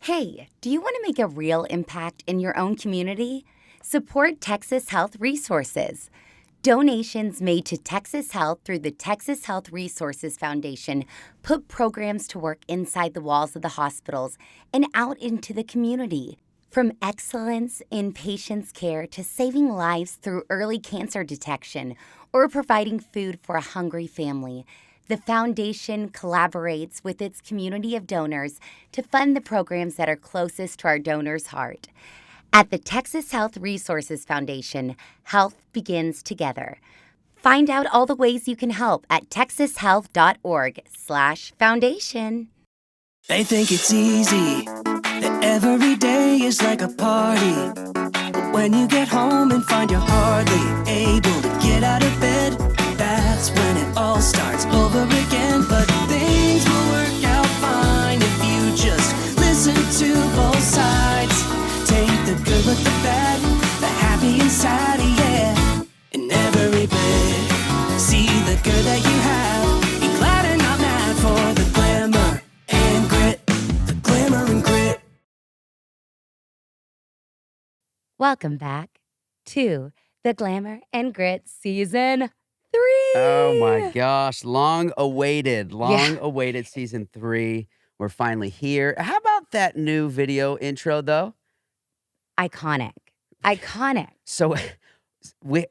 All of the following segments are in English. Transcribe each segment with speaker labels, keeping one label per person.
Speaker 1: Hey, do you want to make a real impact in your own community? Support Texas Health Resources. Donations made to Texas Health through the Texas Health Resources Foundation put programs to work inside the walls of the hospitals and out into the community. From excellence in patients' care to saving lives through early cancer detection or providing food for a hungry family, the foundation collaborates with its community of donors to fund the programs that are closest to our donors' heart. At the Texas Health Resources Foundation, health begins together. Find out all the ways you can help at texashealth.org/foundation.
Speaker 2: They think it's easy, that every day is like a party. But when you get home and find you're hardly able to get out of bed, that's when it all starts over again. But things will work out fine if you just listen to both sides. Take the good with the bad, the happy and sad, yeah. In every bit, see the good that you have. Be glad and not mad for the glamour and grit. The glamour and grit.
Speaker 1: Welcome back to the Glamour and Grit Season 3.
Speaker 3: Oh my gosh, long-awaited season 3. We're finally here. How about that new video intro, though?
Speaker 1: Iconic.
Speaker 3: So we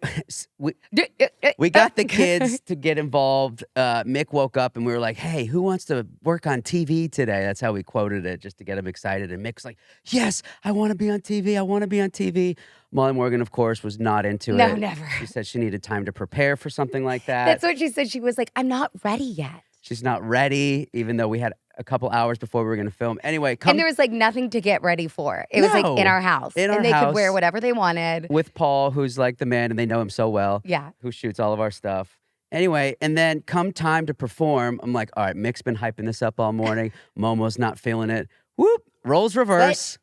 Speaker 3: got the kids to get involved. Mick woke up and we were like, hey, who wants to work on TV today? That's how we quoted it, just to get him excited. And Mick's like, yes, I want to be on TV. Molly Morgan, of course, was not into it.
Speaker 1: No, never.
Speaker 3: She said she needed time to prepare for something like that.
Speaker 1: That's what she said. She was like, I'm not ready yet.
Speaker 3: She's not ready, even though we had a couple hours before we were going to film. Anyway,
Speaker 1: and there was like nothing to get ready for. It was like in our house.
Speaker 3: In our
Speaker 1: and they
Speaker 3: house,
Speaker 1: could wear whatever they wanted.
Speaker 3: with Paul, who's like the man, and they know him so well.
Speaker 1: Yeah.
Speaker 3: Who shoots all of our stuff. Anyway, and then come time to perform, I'm like, all right, Mick's been hyping this up all morning. Momo's not feeling it. Whoop, roles reverse.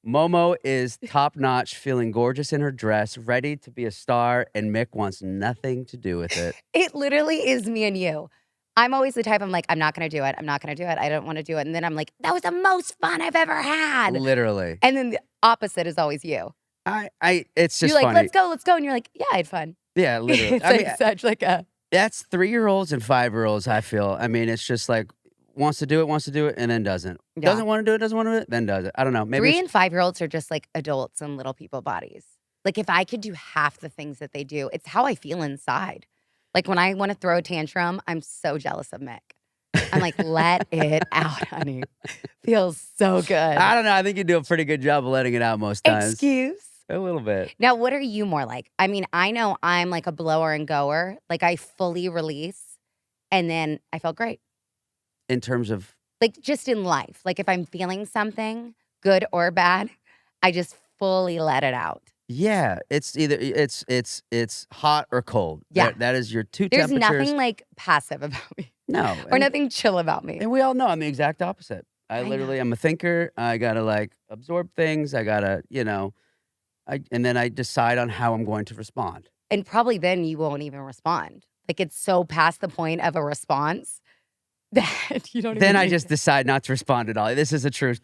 Speaker 3: Momo is top-notch, feeling gorgeous in her dress, ready to be a star, and Mick wants nothing to do with it.
Speaker 1: It literally is me and you. I'm always the type, I'm like, I'm not going to do it. I don't want to do it. And then I'm like, that was the most fun I've ever had.
Speaker 3: Literally.
Speaker 1: And then the opposite is always you.
Speaker 3: It's just
Speaker 1: You're like,
Speaker 3: funny.
Speaker 1: let's go. And you're like, yeah, I had fun.
Speaker 3: Yeah, literally.
Speaker 1: It's such like a...
Speaker 3: That's 3-year-olds and 5-year-olds, I feel. I mean, it's just like, wants to do it, and then doesn't.
Speaker 1: Yeah.
Speaker 3: Doesn't want to do it, then does it. I don't know. Maybe
Speaker 1: 3 and 5-year-olds are just like adults in little people bodies. Like if I could do half the things that they do, it's how I feel inside. Like when I want to throw a tantrum, I'm so jealous of Mick. I'm like, let it out, honey. Feels so good.
Speaker 3: I don't know. I think you do a pretty good job of letting it out most times.
Speaker 1: Excuse?
Speaker 3: A little bit.
Speaker 1: Now, what are you more like? I mean, I know I'm like a blower and goer. Like I fully release and then I felt great.
Speaker 3: In terms of?
Speaker 1: Like just in life. Like if I'm feeling something, good or bad, I just fully let it out.
Speaker 3: Yeah, it's either it's hot or cold.
Speaker 1: Yeah.
Speaker 3: That is your two
Speaker 1: There's
Speaker 3: temperatures.
Speaker 1: nothing like passive about me.
Speaker 3: No.
Speaker 1: Or nothing chill about me.
Speaker 3: And we all know I'm the exact opposite. I literally am a thinker. I gotta like absorb things. I gotta, and then I decide on how I'm going to respond.
Speaker 1: And probably then you won't even respond. Like it's so past the point of a response that you don't
Speaker 3: Then
Speaker 1: even
Speaker 3: I
Speaker 1: need
Speaker 3: just decide not to respond at all. This is true.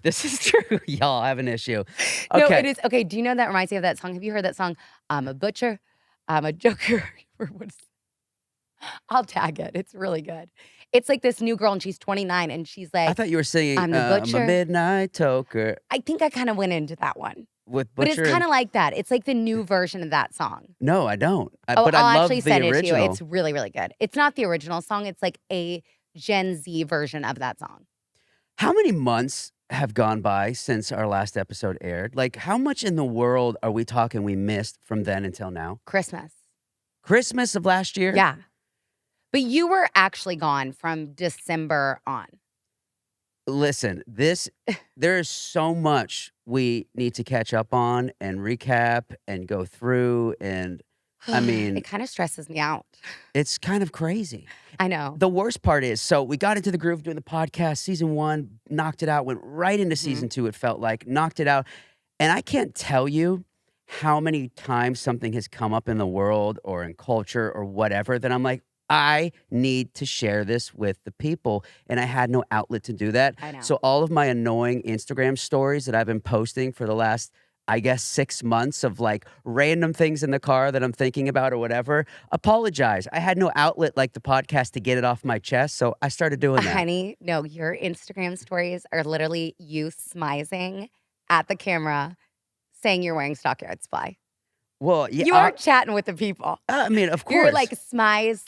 Speaker 3: Y'all have an issue.
Speaker 1: No,
Speaker 3: Okay.
Speaker 1: it is. Okay, do you know that reminds me of that song? Have you heard that song? I'm a butcher, I'm a joker. I'll tag it. It's really good. It's like this new girl and she's 29 and she's like,
Speaker 3: I thought you were singing
Speaker 1: I'm the butcher.
Speaker 3: I'm a midnight toker
Speaker 1: I think I kind of went into that one.
Speaker 3: with
Speaker 1: But
Speaker 3: Butcher.
Speaker 1: it's kind of like that. It's like the new version of that song.
Speaker 3: No, I don't.
Speaker 1: I'll
Speaker 3: But I love
Speaker 1: actually
Speaker 3: the
Speaker 1: send
Speaker 3: original.
Speaker 1: it to you. It's really, really good. It's not the original song. It's like a Gen Z version of that song.
Speaker 3: How many months have gone by since our last episode aired? Like, how much in the world are we talking we missed from then until now? Christmas of last year?
Speaker 1: Yeah. But you were actually gone from December on.
Speaker 3: Listen, there is so much we need to catch up on and recap and go through. And I mean,
Speaker 1: it kind of stresses me out.
Speaker 3: it's kind of crazy.
Speaker 1: I know.
Speaker 3: The worst part is, so we got into the groove doing the podcast. Season 1, knocked it out, went right into season 2, it felt like, knocked it out. And I can't tell you how many times something has come up in the world or in culture or whatever that I'm like, I need to share this with the people. And I had no outlet to do that.
Speaker 1: I know.
Speaker 3: So all of my annoying Instagram stories that I've been posting for the last, I guess, 6 months of like random things in the car that I'm thinking about or whatever, apologize. I had no outlet like the podcast to get it off my chest. So I started doing that.
Speaker 1: Honey, no, your Instagram stories are literally you smizing at the camera saying you're wearing Stockyard Supply.
Speaker 3: Well, yeah.
Speaker 1: You are chatting with the people.
Speaker 3: I mean, of course.
Speaker 1: You're like smize,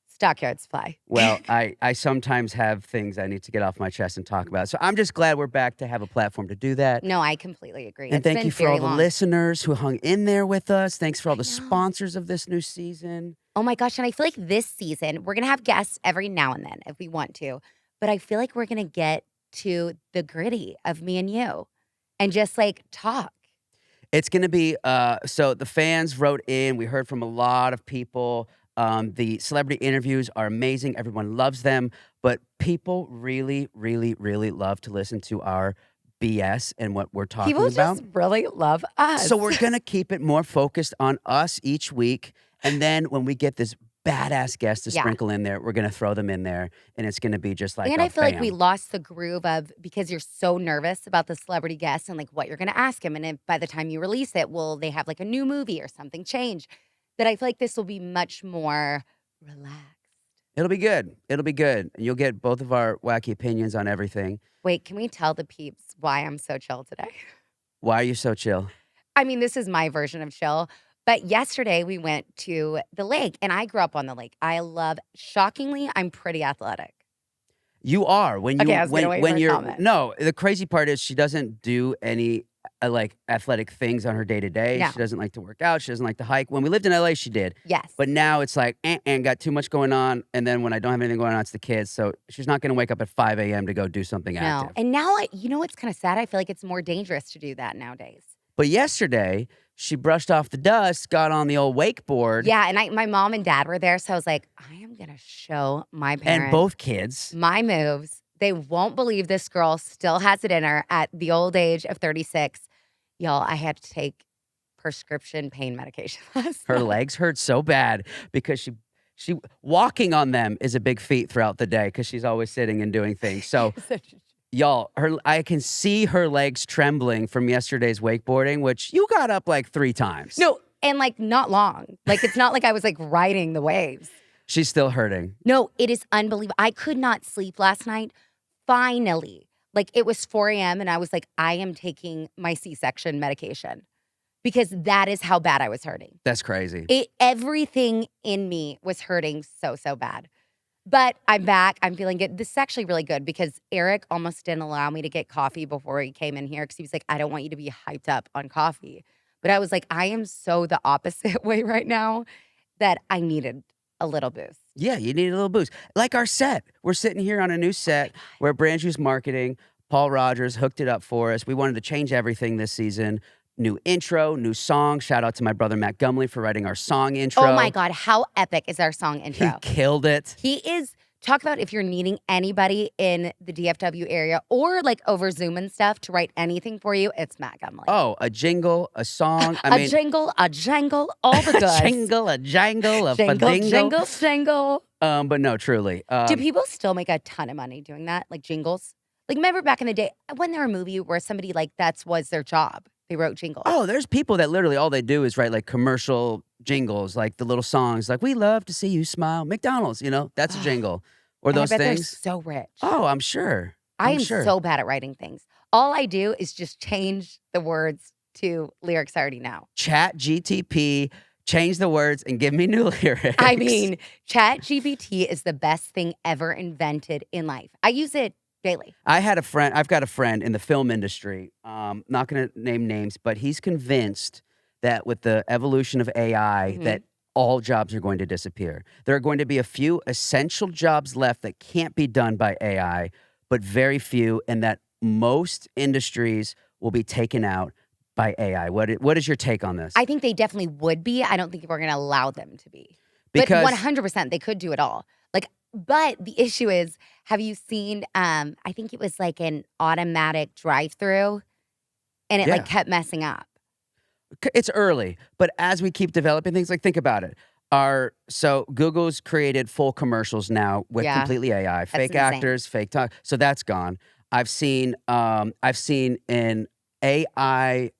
Speaker 1: Stockyard Supply.
Speaker 3: Well, I sometimes have things I need to get off my chest and talk about. So I'm just glad we're back to have a platform to do that.
Speaker 1: No, I completely agree.
Speaker 3: And thank you for all the listeners who hung in there with us. Thanks for all the sponsors of this new season.
Speaker 1: Oh my gosh, and I feel like this season, we're going to have guests every now and then if we want to. But I feel like we're going to get to the gritty of me and you and just like talk.
Speaker 3: It's going to be, so the fans wrote in. We heard from a lot of people. The celebrity interviews are amazing. Everyone loves them. But people really, really, really love to listen to our BS and what we're talking about.
Speaker 1: People just really love us.
Speaker 3: So we're going to keep it more focused on us each week. And then when we get this badass guest to sprinkle in there, we're going to throw them in there. And it's going to be just like,
Speaker 1: and I feel like we lost the groove of, because you're so nervous about the celebrity guest and like what you're going to ask him. And if by the time you release it, will they have like a new movie or something change? That I feel like this will be much more relaxed.
Speaker 3: It'll be good. It'll be good. And you'll get both of our wacky opinions on everything.
Speaker 1: Wait, can we tell the peeps why I'm so chill today?
Speaker 3: Why are you so chill?
Speaker 1: I mean, this is my version of chill. But yesterday we went to the lake, and I grew up on the lake. Shockingly, I'm pretty athletic.
Speaker 3: You are. When you're
Speaker 1: comment.
Speaker 3: No, the crazy part is she doesn't do any like athletic things on her day to day.
Speaker 1: No.
Speaker 3: She doesn't like to work out. She doesn't like to hike. When we lived in LA, she did.
Speaker 1: Yes.
Speaker 3: But now it's like, and got too much going on. And then when I don't have anything going on, it's the kids. So she's not going to wake up at 5 a.m. to go do something active.
Speaker 1: And now, you know what's kind of sad? I feel like it's more dangerous to do that nowadays.
Speaker 3: But yesterday, she brushed off the dust, got on the old wakeboard.
Speaker 1: Yeah, and my mom and dad were there, so I was like, I am going to show my parents.
Speaker 3: And both kids.
Speaker 1: My moves. They won't believe this girl still has it in her at the old age of 36. Y'all, I had to take prescription pain medication last
Speaker 3: Her
Speaker 1: night.
Speaker 3: legs hurt so bad because she walking on them is a big feat throughout the day because she's always sitting and doing things. So y'all, I can see her legs trembling from yesterday's wakeboarding, which you got up like 3 times.
Speaker 1: No, and like not long. Like it's not like I was like riding the waves.
Speaker 3: She's still hurting.
Speaker 1: No, it is unbelievable. I could not sleep last night. Finally, like it was 4 a.m. and I was like, I am taking my C-section medication because that is how bad I was hurting.
Speaker 3: That's crazy.
Speaker 1: Everything in me was hurting so bad. But I'm back. I'm feeling good. This is actually really good because Eric almost didn't allow me to get coffee before he came in here because he was like, I don't want you to be hyped up on coffee. But I was like, I am so the opposite way right now that I needed a little boost.
Speaker 3: Yeah, you need a little boost. Like our set. We're sitting here on a new set. We're Brand Juice Marketing. Paul Rogers hooked it up for us. We wanted to change everything this season. New intro, new song. Shout out to my brother Matt Gumley for writing our song intro.
Speaker 1: Oh my God, how epic is our song intro?
Speaker 3: He killed it.
Speaker 1: He is. Talk about if you're needing anybody in the DFW area or like over Zoom and stuff to write anything for you, it's Matt Gumley.
Speaker 3: Oh, a jingle, a song.
Speaker 1: A jangle, all the goods.
Speaker 3: A jangle, a
Speaker 1: jingle.
Speaker 3: But no, truly.
Speaker 1: Do people still make a ton of money doing that? Like jingles? Like remember back in the day, when there was a movie where somebody like was their job. They wrote jingles.
Speaker 3: Oh, there's people that literally all they do is write like commercial jingles, like the little songs, like "We love to see you smile." McDonald's, that's a jingle. Or those things.
Speaker 1: They're so rich.
Speaker 3: Oh, I'm sure.
Speaker 1: I am so bad at writing things. All I do is just change the words to lyrics I already know.
Speaker 3: Chat GTP, change the words and give me new lyrics.
Speaker 1: I mean, Chat GPT is the best thing ever invented in life. I use it daily. I've
Speaker 3: got a friend in the film industry, not going to name names, but he's convinced that with the evolution of AI, that all jobs are going to disappear. There are going to be a few essential jobs left that can't be done by AI, but very few, and that most industries will be taken out by AI. What is your take on this?
Speaker 1: I think they definitely would be. I don't think we're going to allow them to be.
Speaker 3: Because
Speaker 1: but 100%, they could do it all. But the issue is, have you seen, I think it was like an automatic drive-through, and it kept messing up.
Speaker 3: It's early, but as we keep developing things, like think about it. so Google's created full commercials now with
Speaker 1: Yeah.
Speaker 3: completely AI, fake
Speaker 1: insane.
Speaker 3: actors, fake talk. So that's gone. I've seen an AI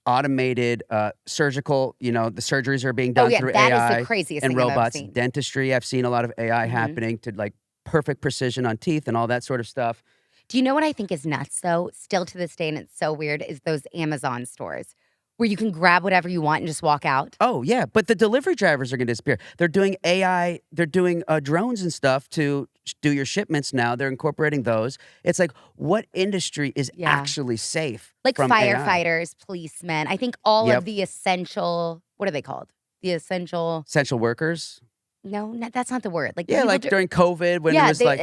Speaker 3: automated surgical. The surgeries are being done through
Speaker 1: that
Speaker 3: AI
Speaker 1: is the craziest
Speaker 3: and
Speaker 1: thing I've ever
Speaker 3: robots.
Speaker 1: seen.
Speaker 3: Dentistry, I've seen a lot of AI happening to like perfect precision on teeth and all that sort of stuff.
Speaker 1: Do you know what I think is nuts, though? Still to this day, and it's so weird, is those Amazon stores where you can grab whatever you want and just walk out.
Speaker 3: Oh, yeah. But the delivery drivers are going to disappear. They're doing AI, they're doing drones and stuff to do your shipments now. They're incorporating those. It's like, what industry is actually safe?
Speaker 1: Like
Speaker 3: from AI?
Speaker 1: firefighters, policemen. I think all
Speaker 3: Yep.
Speaker 1: of the essential, what are they called? The essential,
Speaker 3: Essential workers?
Speaker 1: no, that's not the word. Like,
Speaker 3: Yeah,
Speaker 1: people
Speaker 3: like during COVID when it was like.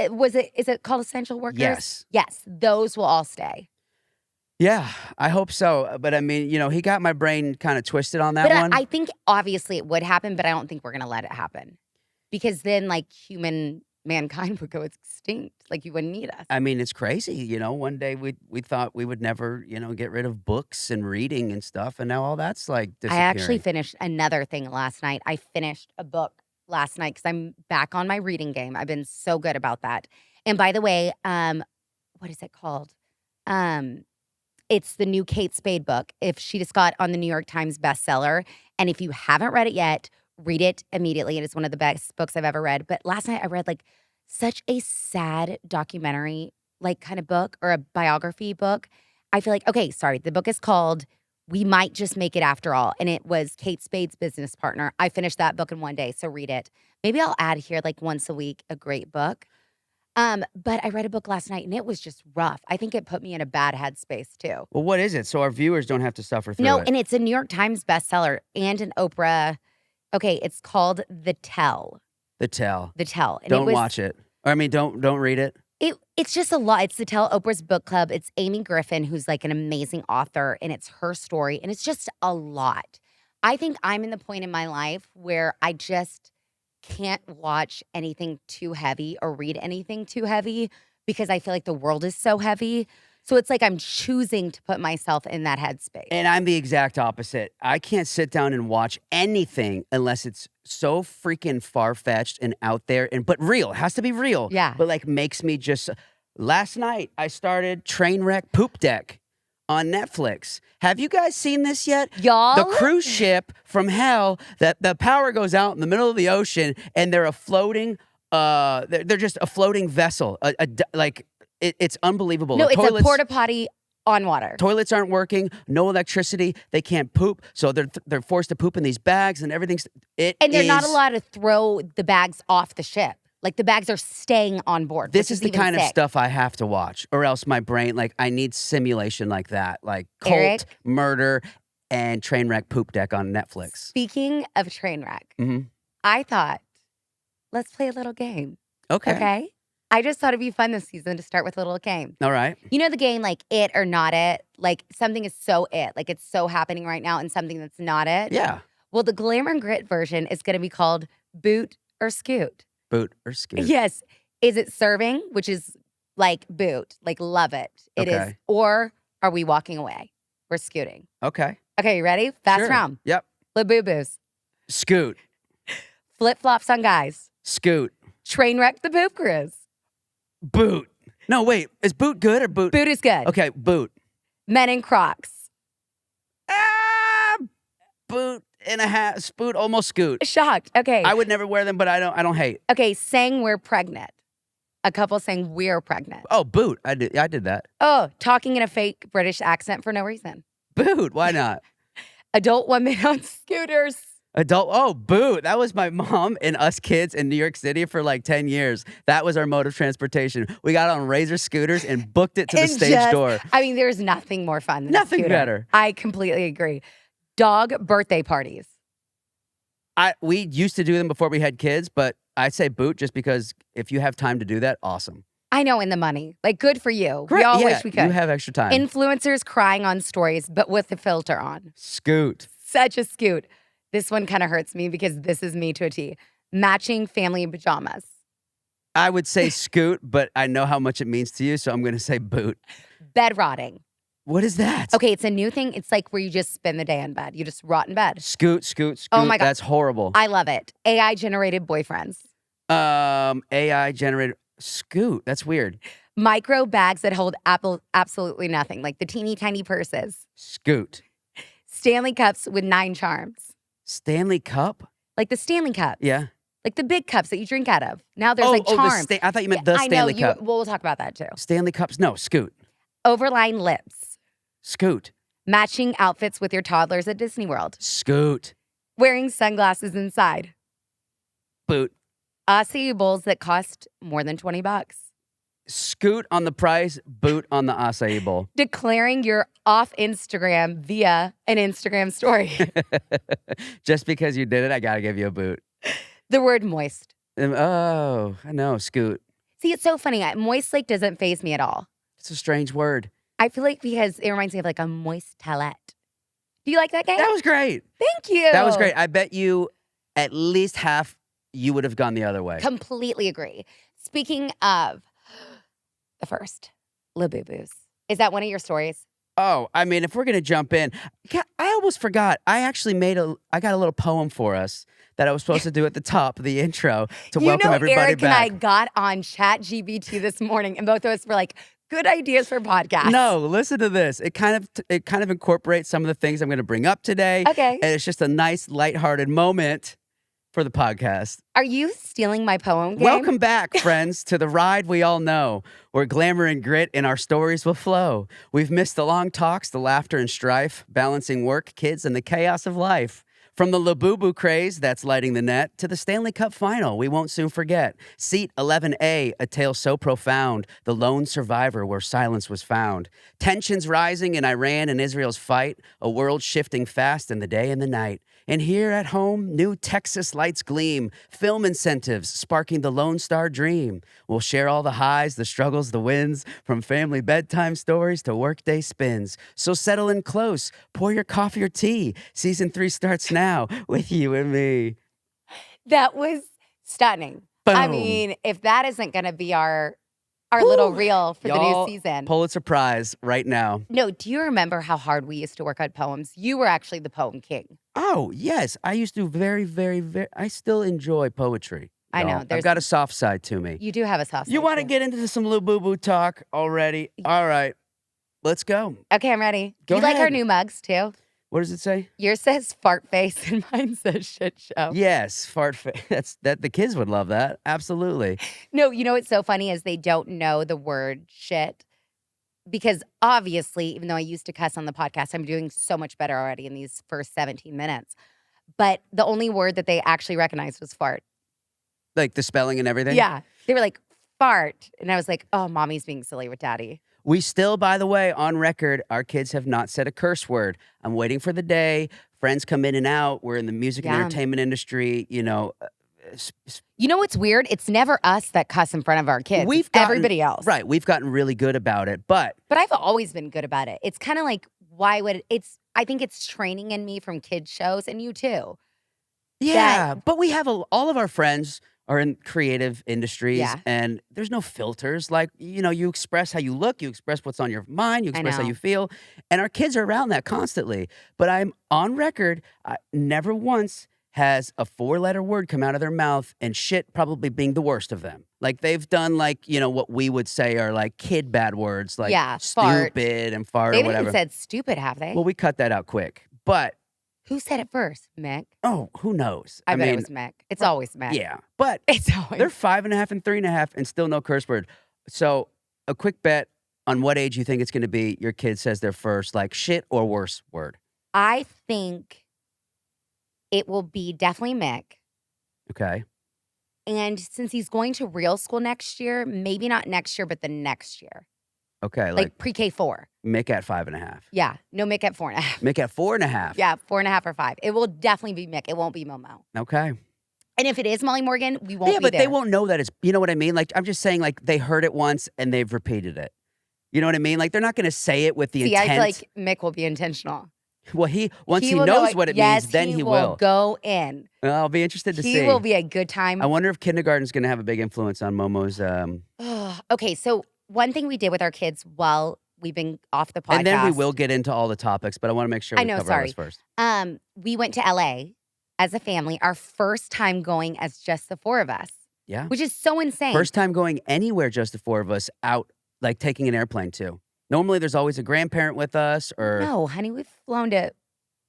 Speaker 1: is it called essential workers?
Speaker 3: Yes.
Speaker 1: Yes, those will all stay.
Speaker 3: Yeah, I hope so. But I mean, he got my brain kind of twisted on that
Speaker 1: But
Speaker 3: one.
Speaker 1: I think obviously it would happen, but I don't think we're going to let it happen. Because then like mankind would go extinct. Like you wouldn't need us.
Speaker 3: I mean, it's crazy. One day we thought we would never, get rid of books and reading and stuff. And now all that's like
Speaker 1: I
Speaker 3: disappearing.
Speaker 1: actually finished another thing last night. I finished a book last night because I'm back on my reading game. I've been so good about that. And by the way, what is it called? It's the new Kate Spade book. If she just got on the New York Times bestseller. And if you haven't read it yet, read it immediately. It is one of the best books I've ever read. But last night I read like such a sad documentary, like kind of book or a biography book. I feel like, the book is called We Might Just Make It After All. And it was Kate Spade's business partner. I finished that book in one day, so read it. Maybe I'll add here like once a week a great book. But I read a book last night and it was just rough. I think it put me in a bad headspace too.
Speaker 3: Well, what is it? So our viewers don't have to suffer through it.
Speaker 1: No, and it's a New York Times bestseller and an Oprah. Okay, it's called The Tell.
Speaker 3: The Tell.
Speaker 1: The Tell. And
Speaker 3: don't watch it. Or I mean, don't read it.
Speaker 1: It's just a lot. It's The Tell, Oprah's book club. It's Amy Griffin, who's like an amazing author, and it's her story, and it's just a lot. I think I'm in the point in my life where I just can't watch anything too heavy or read anything too heavy because I feel like the world is so heavy. So it's like I'm choosing to put myself in that headspace.
Speaker 3: And I'm the exact opposite. I can't sit down and watch anything unless it's so freaking far-fetched and out there, but real. It has to be real.
Speaker 1: Yeah.
Speaker 3: But like makes me just. Last night I started Trainwreck Poop Deck on Netflix. Have you guys seen this yet?
Speaker 1: Y'all?
Speaker 3: The cruise ship from hell that the power goes out in the middle of the ocean and they're a floating. They're just a floating vessel. It's unbelievable.
Speaker 1: No,
Speaker 3: The
Speaker 1: it's
Speaker 3: toilets-
Speaker 1: a porta potty on water.
Speaker 3: Toilets aren't working, no electricity, they can't poop, so they're forced to poop in these bags and everything's.
Speaker 1: And they're not allowed to throw the bags off the ship. Like the bags are staying on board.
Speaker 3: This is the kind of
Speaker 1: sick.
Speaker 3: stuff I have to watch, or else my brain, like, I need simulation like that, like cult,
Speaker 1: Eric?
Speaker 3: murder, and Trainwreck Poop Deck on Netflix.
Speaker 1: Speaking of Trainwreck, I thought, let's play a little game. Okay? I just thought it'd be fun this season to start with a little game.
Speaker 3: All right.
Speaker 1: You know the game, like it or not it? Like something is so it. Like it's so happening right now and something that's not it.
Speaker 3: Yeah.
Speaker 1: Well, the Glamour Grit version is going to be called Boot or Scoot.
Speaker 3: Boot or scoot.
Speaker 1: Yes. Is it serving, which is like boot, like love it. It is.
Speaker 3: Okay.
Speaker 1: Or are we walking away? We're scooting.
Speaker 3: Okay.
Speaker 1: Okay, you ready? Fast
Speaker 3: Sure.
Speaker 1: round.
Speaker 3: Yep.
Speaker 1: Labubu's.
Speaker 3: Scoot.
Speaker 1: Flip-flops on guys.
Speaker 3: Scoot.
Speaker 1: Trainwreck the poop cruise.
Speaker 3: Boot. No, wait. Is boot good or boot?
Speaker 1: Boot is good.
Speaker 3: Okay, boot.
Speaker 1: Men in Crocs.
Speaker 3: Boot and a half. Boot, almost scoot.
Speaker 1: Shocked. Okay.
Speaker 3: I would never wear them, but I don't hate.
Speaker 1: Okay, saying we're pregnant. A couple saying we're pregnant.
Speaker 3: Oh, boot. I did that.
Speaker 1: Oh, talking in a fake British accent for no reason.
Speaker 3: Boot. Why not?
Speaker 1: Adult women on scooters.
Speaker 3: Boot. That was my mom and us kids in New York City for like 10 years. That was our mode of transportation. We got on Razor scooters and booked it to the stage door.
Speaker 1: I mean, there's nothing more fun than
Speaker 3: Nothing
Speaker 1: a scooter.
Speaker 3: better.
Speaker 1: I completely agree. Dog birthday parties.
Speaker 3: We used to do them before we had kids, but I say boot just because if you have time to do that, awesome.
Speaker 1: I know, in the money. Like, good for you.
Speaker 3: Great.
Speaker 1: We all
Speaker 3: Yeah,
Speaker 1: wish we could.
Speaker 3: You have extra time.
Speaker 1: Influencers crying on stories, but with the filter on.
Speaker 3: Scoot.
Speaker 1: Such a scoot. This one kind of hurts me because this is me to a T. Matching family pajamas.
Speaker 3: I would say scoot, but I know how much it means to you, so I'm going to say boot.
Speaker 1: Bed rotting.
Speaker 3: What is that?
Speaker 1: Okay, it's a new thing. It's like where you just spend the day in bed. You just rot in bed.
Speaker 3: Scoot.
Speaker 1: Oh my God.
Speaker 3: That's horrible.
Speaker 1: I love it. AI generated boyfriends.
Speaker 3: AI generated Scoot. That's weird.
Speaker 1: Micro bags that hold absolutely nothing, like the teeny tiny purses.
Speaker 3: Scoot.
Speaker 1: Stanley cups with 9 charms.
Speaker 3: Stanley Cup?
Speaker 1: Like the Stanley cup.
Speaker 3: Yeah.
Speaker 1: Like the big cups that you drink out of. Now there's like charms.
Speaker 3: I thought you meant the Stanley Cup.
Speaker 1: Well, we'll talk about that too.
Speaker 3: Stanley Cups? No, Scoot.
Speaker 1: Overlined lips.
Speaker 3: Scoot.
Speaker 1: Matching outfits with your toddlers at Disney World.
Speaker 3: Scoot.
Speaker 1: Wearing sunglasses inside.
Speaker 3: Boot.
Speaker 1: Acai bowls that cost more than $20.
Speaker 3: Scoot on the price, boot on the acai bowl.
Speaker 1: Declaring you're off Instagram via an Instagram story.
Speaker 3: Just because you did it, I gotta give you a boot.
Speaker 1: The word moist.
Speaker 3: Oh, I know, Scoot.
Speaker 1: See, it's so funny. Moist like doesn't faze me at all.
Speaker 3: It's a strange word.
Speaker 1: I feel like because it reminds me of like a moist towelette. Do you like that game?
Speaker 3: That was great.
Speaker 1: Thank you.
Speaker 3: That was great. I bet you at least half you would have gone the other way.
Speaker 1: Completely agree. Speaking of the first, Labubu's. Is that one of your stories?
Speaker 3: Oh, I mean, if we're gonna jump in, I almost forgot. I actually I got a little poem for us that I was supposed to do at the top of the intro to welcome everybody
Speaker 1: Eric
Speaker 3: back.
Speaker 1: and I got on ChatGPT this morning, and both of us were like, good ideas for podcasts.
Speaker 3: No, listen to this. It kind of incorporates some of the things I'm going to bring up today.
Speaker 1: Okay.
Speaker 3: And it's just a nice, lighthearted moment for the podcast.
Speaker 1: Are you stealing my poem game?
Speaker 3: Welcome back, friends, to the ride we all know, where glamour and grit in our stories will flow. We've missed the long talks, the laughter and strife, balancing work, kids, and the chaos of life. From the Labubu craze that's lighting the net to the Stanley Cup final we won't soon forget. Seat 11A, a tale so profound, the lone survivor where silence was found. Tensions rising in Iran and Israel's fight, a world shifting fast in the day and the night. And here at home, new Texas lights gleam, film incentives sparking the Lone Star dream. We'll share all the highs, the struggles, the wins, from family bedtime stories to workday spins. So settle in close, pour your coffee or tea. Season 3 starts now with you and me.
Speaker 1: That was stunning.
Speaker 3: Boom.
Speaker 1: I mean, if that isn't going to be our little reel for the new season.
Speaker 3: Pulitzer Prize right now.
Speaker 1: No, do you remember how hard we used to work on poems? You were actually the poem king.
Speaker 3: Oh, yes. I used to I still enjoy poetry.
Speaker 1: I know.
Speaker 3: I've got a soft side to me.
Speaker 1: You do have a soft side.
Speaker 3: You want to
Speaker 1: too.
Speaker 3: get into some Labubu talk already? All right. Let's go.
Speaker 1: Okay, I'm ready.
Speaker 3: Go
Speaker 1: You like our
Speaker 3: ahead.
Speaker 1: new mugs too?
Speaker 3: What does it say?
Speaker 1: Yours says fart face and mine says shit show.
Speaker 3: Yes, fart face. That the kids would love that. Absolutely.
Speaker 1: No, you know what's so funny is they don't know the word shit. Because obviously, even though I used to cuss on the podcast, I'm doing so much better already in these first 17 minutes. But the only word that they actually recognized was fart.
Speaker 3: Like the spelling and everything?
Speaker 1: Yeah. They were like, fart. And I was like, oh, mommy's being silly with daddy.
Speaker 3: We still, by the way, on record, our kids have not said a curse word. I'm waiting for the day. Friends come in and out. We're in the music and entertainment industry, you know.
Speaker 1: You know what's weird? It's never us that cuss in front of our kids. It's everybody else.
Speaker 3: Right. We've gotten really good about it. But
Speaker 1: I've always been good about it. It's kind of like, I think it's training in me from kids shows and you too.
Speaker 3: Yeah. But we have all of our friends are in creative industries and there's no filters. Like, you know, you express how you look, you express what's on your mind, you express how you feel. And our kids are around that constantly. But I'm on record, never once has a 4-letter word come out of their mouth, and shit probably being the worst of them. Like they've done like, you know, what we would say are like kid bad words, like
Speaker 1: fart.
Speaker 3: stupid and fart
Speaker 1: They
Speaker 3: or whatever.
Speaker 1: haven't even said stupid, have they?
Speaker 3: Well, we cut that out quick. But
Speaker 1: who said it first? Mick?
Speaker 3: Oh, who knows?
Speaker 1: I bet it was Mick. It's always Mick.
Speaker 3: Yeah. But
Speaker 1: it's always.
Speaker 3: They're 5.5 and 3.5 and still no curse word. So a quick bet on what age you think it's going to be your kid says their first like shit or worse word.
Speaker 1: I think it will be definitely Mick.
Speaker 3: Okay.
Speaker 1: And since he's going to real school next year, maybe not next year, but the next year.
Speaker 3: Okay.
Speaker 1: Like pre-K 4.
Speaker 3: Mick at 5.5.
Speaker 1: Yeah. No, Mick at 4.5.
Speaker 3: Mick at 4.5.
Speaker 1: Yeah, 4.5 or 5. It will definitely be Mick. It won't be Momo.
Speaker 3: Okay.
Speaker 1: And if it is Molly Morgan, we won't be
Speaker 3: Yeah, but
Speaker 1: there.
Speaker 3: they won't know that it's, you know what I mean? Like, I'm just saying, like, they heard it once and they've repeated it. You know what I mean? Like, they're not going to say it with the intent.
Speaker 1: I feel like Mick will be intentional.
Speaker 3: Well, once he knows what it means, then he will
Speaker 1: go in.
Speaker 3: Well, I'll be interested to see.
Speaker 1: He will be a good time.
Speaker 3: I wonder if kindergarten's going to have a big influence on Momo's.
Speaker 1: Okay, so one thing we did with our kids while we've been off the podcast.
Speaker 3: And then we will get into all the topics, but I want to make sure we cover all this first.
Speaker 1: We went to LA as a family, our first time going as just the four of us.
Speaker 3: Yeah.
Speaker 1: Which is so insane.
Speaker 3: First time going anywhere, just the four of us out, like taking an airplane too. Normally there's always a grandparent with us or.
Speaker 1: No, honey, we've flown to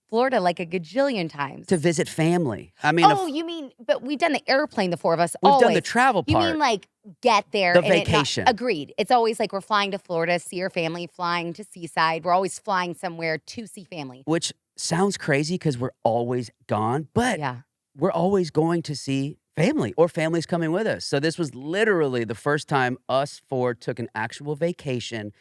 Speaker 1: Florida like a gajillion times.
Speaker 3: To visit family. I mean.
Speaker 1: You mean, but we've done the airplane, the four of us,
Speaker 3: We've
Speaker 1: always.
Speaker 3: done the travel part.
Speaker 1: You mean like get there.
Speaker 3: The vacation.
Speaker 1: Agreed. It's always like we're flying to Florida, see our family, flying to Seaside. We're always flying somewhere to see family.
Speaker 3: Which sounds crazy because we're always gone, but we're always going to see family or families coming with us. So this was literally the first time us four took an actual vacation.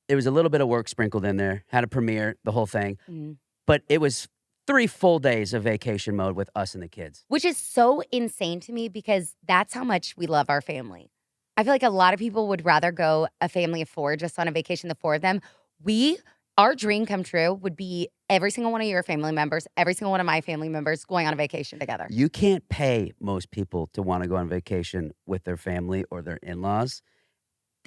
Speaker 3: There was a little bit of work sprinkled in there, had a premiere, the whole thing. Mm. But it was 3 full days of vacation mode with us and the kids.
Speaker 1: Which is so insane to me because that's how much we love our family. I feel like a lot of people would rather go a family of 4 just on a vacation, the 4 of them. Our dream come true would be every single one of your family members, every single one of my family members going on a vacation together.
Speaker 3: You can't pay most people to want to go on vacation with their family or their in-laws.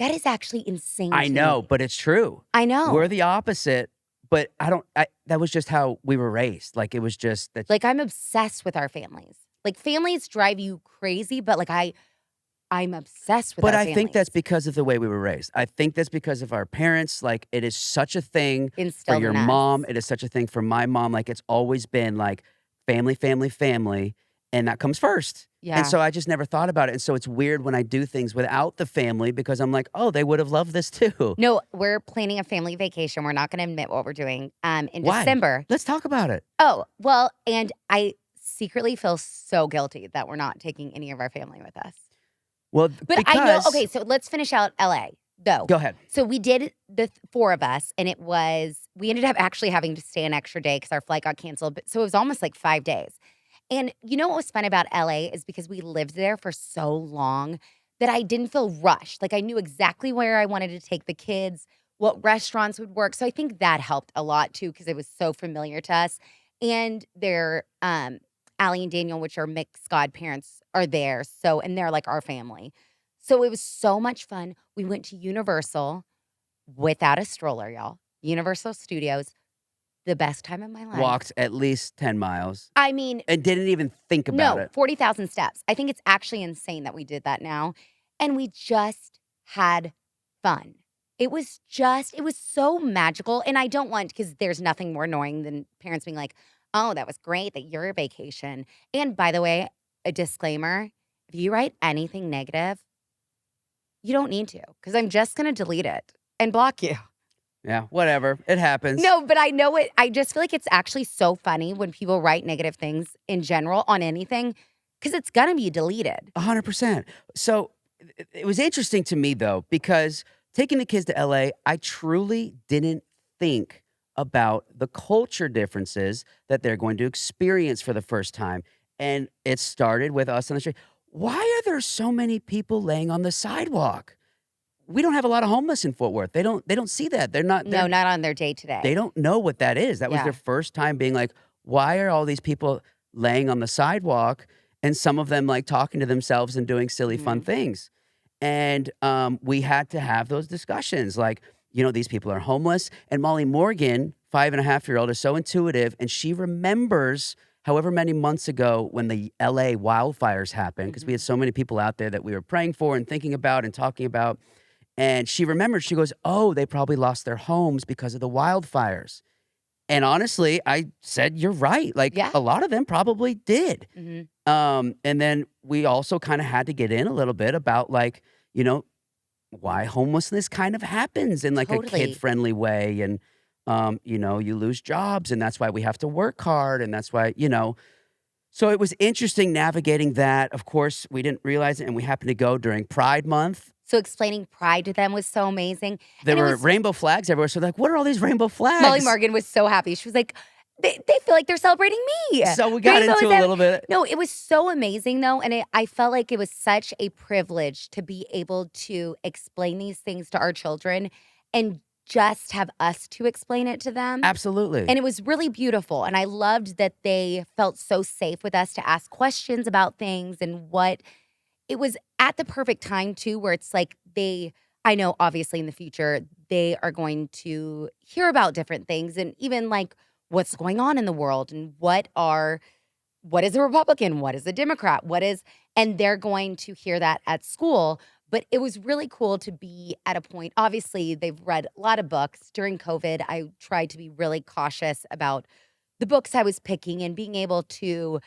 Speaker 1: That is actually insane.
Speaker 3: I know, but it's true.
Speaker 1: I know.
Speaker 3: We're the opposite, but that was just how we were raised. Like, it was just that.
Speaker 1: Like, I'm obsessed with our families. Like, families drive you crazy, but like, I'm obsessed with our families.
Speaker 3: But I think that's because of the way we were raised. I think that's because of our parents. Like, it is such a thing for your mom. It is such a thing for my mom. Like, it's always been like family, family, family. And that comes first. Yeah. And so I just never thought about it. And so it's weird when I do things without the family because I'm like, oh, they would have loved this too.
Speaker 1: No, we're planning a family vacation. We're not going to admit what we're doing in
Speaker 3: Why?
Speaker 1: December.
Speaker 3: Let's talk about it.
Speaker 1: Oh, well, and I secretly feel so guilty that we're not taking any of our family with us.
Speaker 3: Well,
Speaker 1: but
Speaker 3: because...
Speaker 1: I know. Okay, so let's finish out LA, though.
Speaker 3: Go ahead.
Speaker 1: So we did the 4 of us, and we ended up actually having to stay an extra day because our flight got canceled. So it was almost like 5 days. And you know what was fun about LA is because we lived there for so long that I didn't feel rushed. Like I knew exactly where I wanted to take the kids, what restaurants would work. So I think that helped a lot too because it was so familiar to us. And their Allie and Daniel, which are mixed godparents, are there. And they're like our family. So it was so much fun. We went to Universal without a stroller, y'all. Universal Studios. The best time of my life.
Speaker 3: Walked at least 10 miles.
Speaker 1: I mean.
Speaker 3: And didn't even think about it.
Speaker 1: 40,000 steps. I think it's actually insane that we did that now. And we just had fun. It was so magical. And I don't want, because there's nothing more annoying than parents being like, oh, that was great that you're a vacation. And by the way, a disclaimer, if you write anything negative, you don't need to, because I'm just going to delete it and block you.
Speaker 3: Yeah, whatever. It happens.
Speaker 1: No, but I know it. I just feel like it's actually so funny when people write negative things in general on anything because it's going to be deleted.
Speaker 3: 100%. So it was interesting to me, though, because taking the kids to LA, I truly didn't think about the culture differences that they're going to experience for the first time. And it started with us on the street. Why are there so many people laying on the sidewalk? We don't have a lot of homeless in Fort Worth. They don't see that. They're not
Speaker 1: on their day to day.
Speaker 3: They don't know what that is. That was their first time being like, why are all these people laying on the sidewalk? And some of them like talking to themselves and doing silly, fun things. And we had to have those discussions. Like, these people are homeless. And Molly Morgan, 5.5-year-old, is so intuitive. And she remembers however many months ago when the LA wildfires happened, because we had so many people out there that we were praying for and thinking about and talking about. And she remembered, she goes, oh, they probably lost their homes because of the wildfires. And honestly, I said, you're right. Like, a lot of them probably did. Mm-hmm. And then we also kind of had to get in a little bit about, like, why homelessness kind of happens in, like, a kid-friendly way. And, you lose jobs, and that's why we have to work hard. And that's why, So it was interesting navigating that. Of course, we didn't realize it, and we happened to go during Pride Month.
Speaker 1: So explaining Pride to them was so amazing.
Speaker 3: There were rainbow flags everywhere. So like, what are all these rainbow flags?
Speaker 1: Molly Morgan was so happy. She was like, they feel like they're celebrating me.
Speaker 3: So we got into a little bit.
Speaker 1: No, it was so amazing though. And I felt like it was such a privilege to be able to explain these things to our children and just have us to explain it to them.
Speaker 3: Absolutely.
Speaker 1: And it was really beautiful. And I loved that they felt so safe with us to ask questions about things and what it was at the perfect time too, where it's like I know obviously in the future they are going to hear about different things and even like what's going on in the world and what is a Republican, what is a Democrat, and they're going to hear that at school. But it was really cool to be at a point. Obviously, they've read a lot of books. During COVID, I tried to be really cautious about the books I was picking and being able to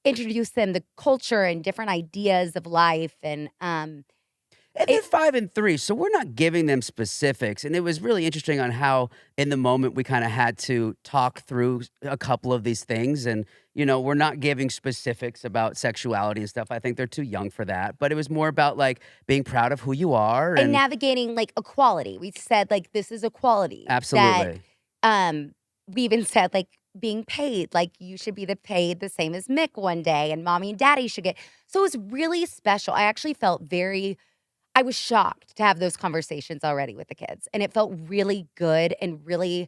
Speaker 1: introduce them the culture and different ideas of life.
Speaker 3: And they're 5 and 3, so we're not giving them specifics. And it was really interesting on how, in the moment, we kind of had to talk through a couple of these things. And, we're not giving specifics about sexuality and stuff. I think they're too young for that. But it was more about like being proud of who you are
Speaker 1: and navigating like equality. We said like this is equality.
Speaker 3: Absolutely.
Speaker 1: We even said like being paid, like you should be paid the same as Mick one day, and mommy and daddy should get. So it was really special. I actually felt I was shocked to have those conversations already with the kids, and it felt really good and really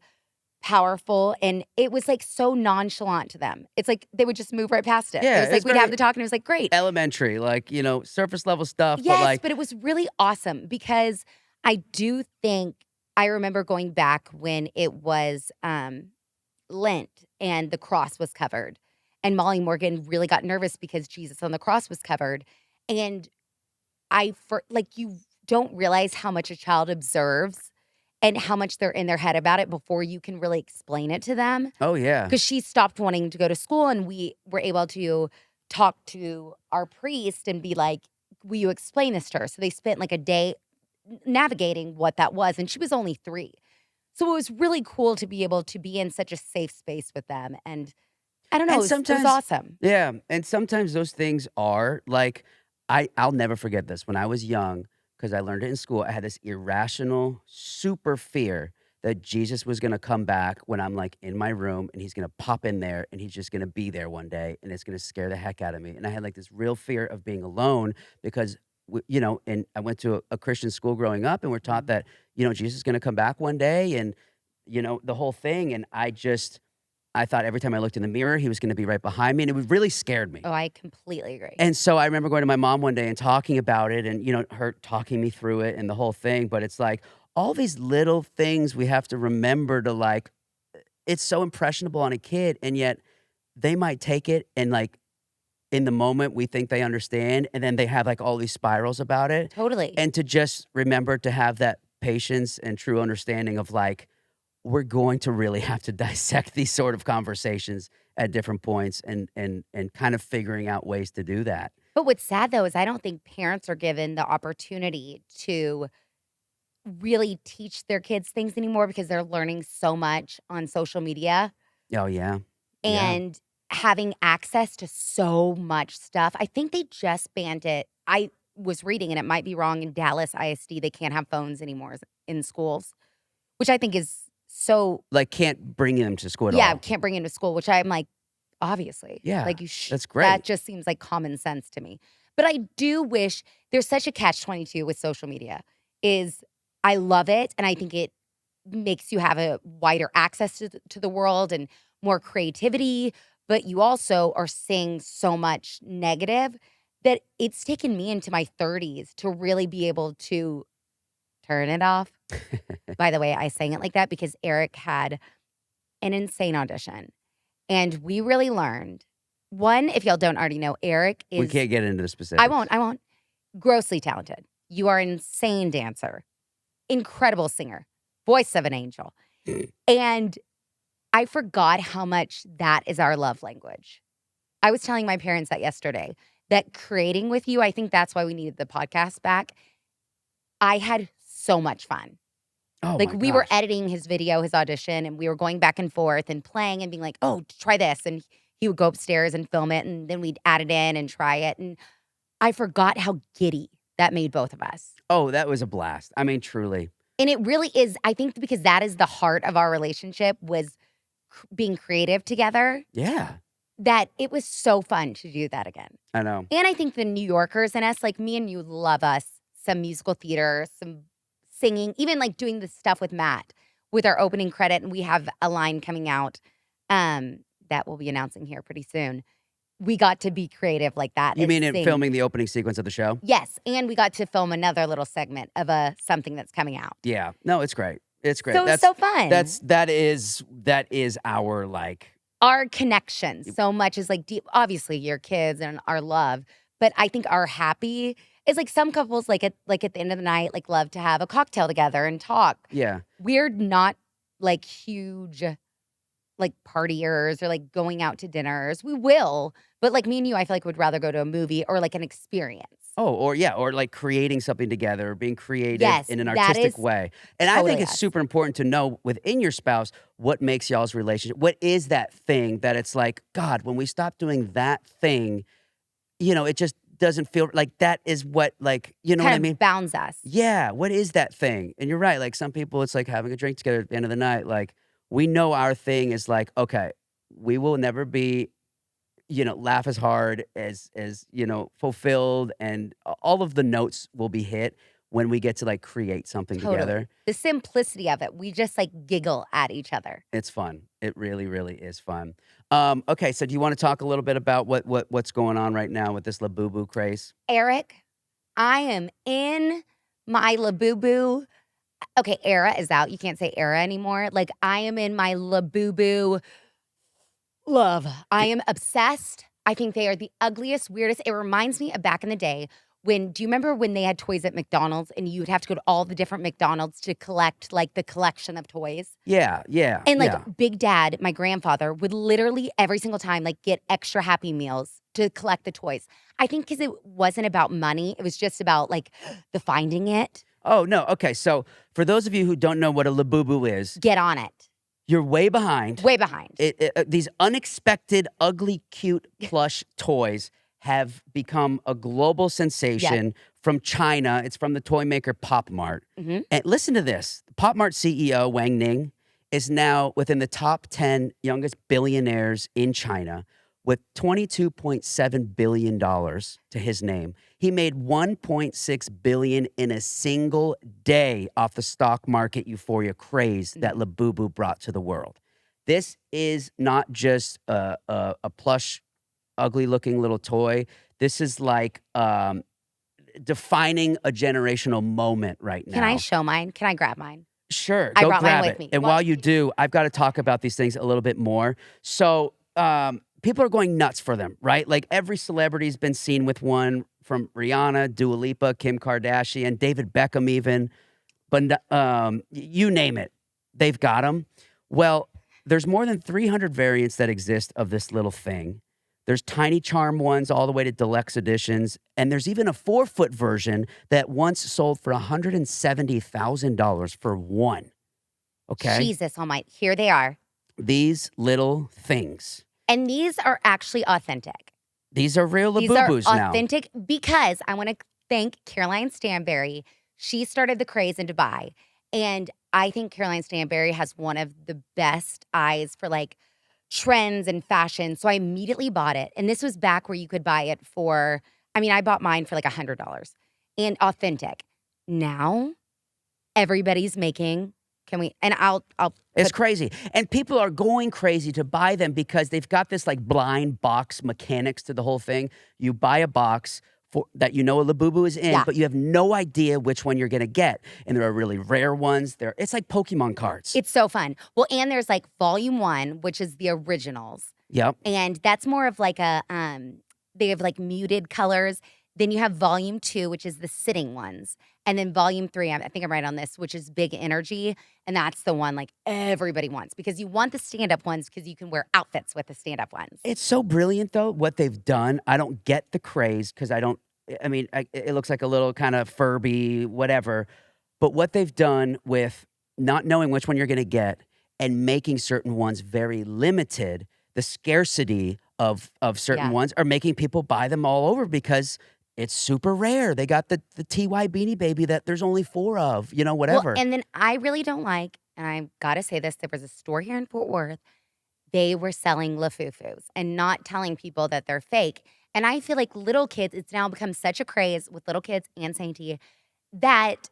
Speaker 1: powerful, and it was like so nonchalant to them. It's like they would just move right past it.
Speaker 3: Yeah,
Speaker 1: It was like we'd have the talk, and it was like great.
Speaker 3: Elementary, like, surface level stuff.
Speaker 1: Yes, but it was really awesome because I do think I remember going back when it was Lent and the cross was covered, and Molly Morgan really got nervous because Jesus on the cross was covered, and you don't realize how much a child observes and how much they're in their head about it before you can really explain it to them.
Speaker 3: Oh, yeah.
Speaker 1: Because she stopped wanting to go to school, and we were able to talk to our priest and be like, will you explain this to her? So they spent like a day navigating what that was, and she was only 3. So it was really cool to be able to be in such a safe space with them. And I don't know, it was awesome.
Speaker 3: Yeah, and sometimes those things are like, I'll never forget this. When I was young, because I learned it in school, I had this irrational, super fear that Jesus was going to come back when I'm like in my room and he's going to pop in there and he's just going to be there one day and it's going to scare the heck out of me. And I had like this real fear of being alone because, and I went to a Christian school growing up and we're taught that, Jesus is going to come back one day and, the whole thing. And I thought every time I looked in the mirror, he was going to be right behind me, and it really scared me.
Speaker 1: Oh, I completely agree.
Speaker 3: And so I remember going to my mom one day and talking about it and, her talking me through it and the whole thing. But it's like all these little things we have to remember to like, it's so impressionable on a kid, and yet they might take it and like in the moment we think they understand, and then they have like all these spirals about it.
Speaker 1: Totally.
Speaker 3: And to just remember to have that patience and true understanding of like, we're going to really have to dissect these sort of conversations at different points and kind of figuring out ways to do that.
Speaker 1: But what's sad, though, is I don't think parents are given the opportunity to really teach their kids things anymore because they're learning so much on social media
Speaker 3: Oh, yeah.
Speaker 1: and having access to so much stuff. I think they just banned it. I was reading, and it might be wrong, in Dallas ISD, they can't have phones anymore in schools, which I think is so.
Speaker 3: Like, can't bring them to school at all.
Speaker 1: Yeah, can't bring him to school, which I'm like, obviously.
Speaker 3: Yeah,
Speaker 1: Like
Speaker 3: that's great.
Speaker 1: That just seems like common sense to me. But I do wish there's such a catch-22 with social media. I love it, and I think it makes you have a wider access to the world and more creativity, but you also are seeing so much negative that it's taken me into my 30s to really be able to turn it off. By the way, I sang it like that because Eric had an insane audition. And we really learned. One, if y'all don't already know, Eric is...
Speaker 3: We can't get into the specifics.
Speaker 1: I won't. Grossly talented. You are an insane dancer. Incredible singer. Voice of an angel. And I forgot how much that is our love language. I was telling my parents that yesterday, that creating with you, I think that's why we needed the podcast back. I had so much fun.
Speaker 3: Oh,
Speaker 1: like,
Speaker 3: my
Speaker 1: we were
Speaker 3: gosh.
Speaker 1: editing his video, his audition, and we were going back and forth and playing and being like, oh, try this. And he would go upstairs and film it, and then we'd add it in and try it. And I forgot how giddy that made both of us.
Speaker 3: Oh, that was a blast. I mean, truly.
Speaker 1: And it really is, I think, because that is the heart of our relationship, was being creative together.
Speaker 3: Yeah.
Speaker 1: That it was so fun to do that again.
Speaker 3: I know.
Speaker 1: And I think the New Yorkers in us, like me and you, love us some musical theater, some singing, even like doing the stuff with Matt with our opening credit. And we have a line coming out that we'll be announcing here pretty soon. we got to be creative like that.
Speaker 3: You
Speaker 1: and
Speaker 3: mean in
Speaker 1: sing.
Speaker 3: filming the opening sequence of the show?
Speaker 1: Yes, and we got to film another little segment of something that's coming out.
Speaker 3: Yeah. No, it's great. It's great.
Speaker 1: So it was so fun.
Speaker 3: That is our like
Speaker 1: our connection so much is like deep. Obviously, your kids and our love, but I think our happy is like some couples like at the end of the night like love to have a cocktail together and talk.
Speaker 3: Yeah.
Speaker 1: We're not like huge like partiers or like going out to dinners. We will, but like me and you, I feel like would rather go to a movie or like an experience.
Speaker 3: Oh, or like creating something together, or being creative
Speaker 1: Yes,
Speaker 3: in an
Speaker 1: that
Speaker 3: artistic
Speaker 1: is
Speaker 3: way. And I think
Speaker 1: totally
Speaker 3: it's
Speaker 1: us.
Speaker 3: super important to know within your spouse what makes y'all's relationship. What is that thing that it's like, God, when we stop doing that thing, it just doesn't feel like that is what, like, you know what I
Speaker 1: Kind
Speaker 3: mean?
Speaker 1: of bounds us.
Speaker 3: Yeah, what is that thing? And you're right. Like some people, it's like having a drink together at the end of the night. Like we know our thing is like, okay, we will never be, laugh as hard as fulfilled, and all of the notes will be hit when we get to like create something
Speaker 1: Totally.
Speaker 3: together.
Speaker 1: The simplicity of it. We just like giggle at each other.
Speaker 3: It's fun. It really, really is fun. Okay, so do you want to talk a little bit about what's going on right now with this Labubu craze?
Speaker 1: Eric, I am in my Labubu. Okay, era is out. You can't say era anymore. Like I am in my Labubu love. I am obsessed. I think they are the ugliest, weirdest. It reminds me of back in the day do you remember when they had toys at McDonald's and you would have to go to all the different McDonald's to collect like the collection of toys?
Speaker 3: Yeah.
Speaker 1: And like
Speaker 3: yeah.
Speaker 1: Big Dad, my grandfather, would literally every single time like get extra Happy Meals to collect the toys. I think because it wasn't about money. It was just about like the finding it.
Speaker 3: Oh, no. Okay, so for those of you who don't know what a Labubu is,
Speaker 1: Get on it.
Speaker 3: you're way behind.
Speaker 1: Way behind.
Speaker 3: These unexpected, ugly, cute plush toys have become a global sensation from China. It's from the toy maker Pop Mart.
Speaker 1: Mm-hmm.
Speaker 3: And listen to this. Pop Mart CEO Wang Ning is now within the top 10 youngest billionaires in China with $22.7 billion to his name. He made $1.6 billion in a single day off the stock market euphoria craze that Labubu brought to the world. This is not just a plush, ugly-looking little toy. This is like defining a generational moment right now.
Speaker 1: Can I show mine? Can I grab mine?
Speaker 3: Sure,
Speaker 1: I
Speaker 3: go
Speaker 1: brought mine
Speaker 3: grab
Speaker 1: with
Speaker 3: it.
Speaker 1: me.
Speaker 3: And while you do, I've got to talk about these things a little bit more. So people are going nuts for them, right? Like every celebrity's been seen with one, from Rihanna, Dua Lipa, Kim Kardashian, David Beckham even. But you name it, they've got them. Well, there's more than 300 variants that exist of this little thing. There's tiny charm ones all the way to deluxe editions. And there's even a 4-foot version that once sold for $170,000 for one. Okay?
Speaker 1: Jesus almighty. Here they are.
Speaker 3: These little things.
Speaker 1: And these are actually authentic.
Speaker 3: These are real
Speaker 1: These
Speaker 3: Labubus
Speaker 1: are
Speaker 3: now.
Speaker 1: authentic because I want to thank Caroline Stanberry. She started the craze in Dubai. And I think Caroline Stanberry has one of the best eyes for like trends and fashion. So I immediately bought it. And this was back where you could buy it for, I bought mine for like $100 and authentic. Now everybody's making,
Speaker 3: It's crazy. And people are going crazy to buy them because they've got this like blind box mechanics to the whole thing. You buy a box that a Labubu is in, but you have no idea which one you're going to get. And there are really rare ones. It's like Pokemon cards.
Speaker 1: It's so fun. Well, and there's like volume 1, which is the originals.
Speaker 3: Yep.
Speaker 1: And that's more of like a, they have like muted colors. Then you have volume 2, which is the sitting ones. And then volume 3, I think I'm right on this, which is big energy. And that's the one like everybody wants because you want the stand-up ones because you can wear outfits with the stand-up ones.
Speaker 3: It's so brilliant, though, what they've done. I don't get the craze because it looks like a little kind of Furby, whatever. But what they've done with not knowing which one you're going to get and making certain ones very limited, the scarcity of certain ones are making people buy them all over because it's super rare. They got the TY Beanie Baby that there's only 4 of, whatever.
Speaker 1: Well, and then I really don't like, and I got to say this, there was a store here in Fort Worth. They were selling Lafufus and not telling people that they're fake. And I feel like little kids, it's now become such a craze with little kids and Sainty that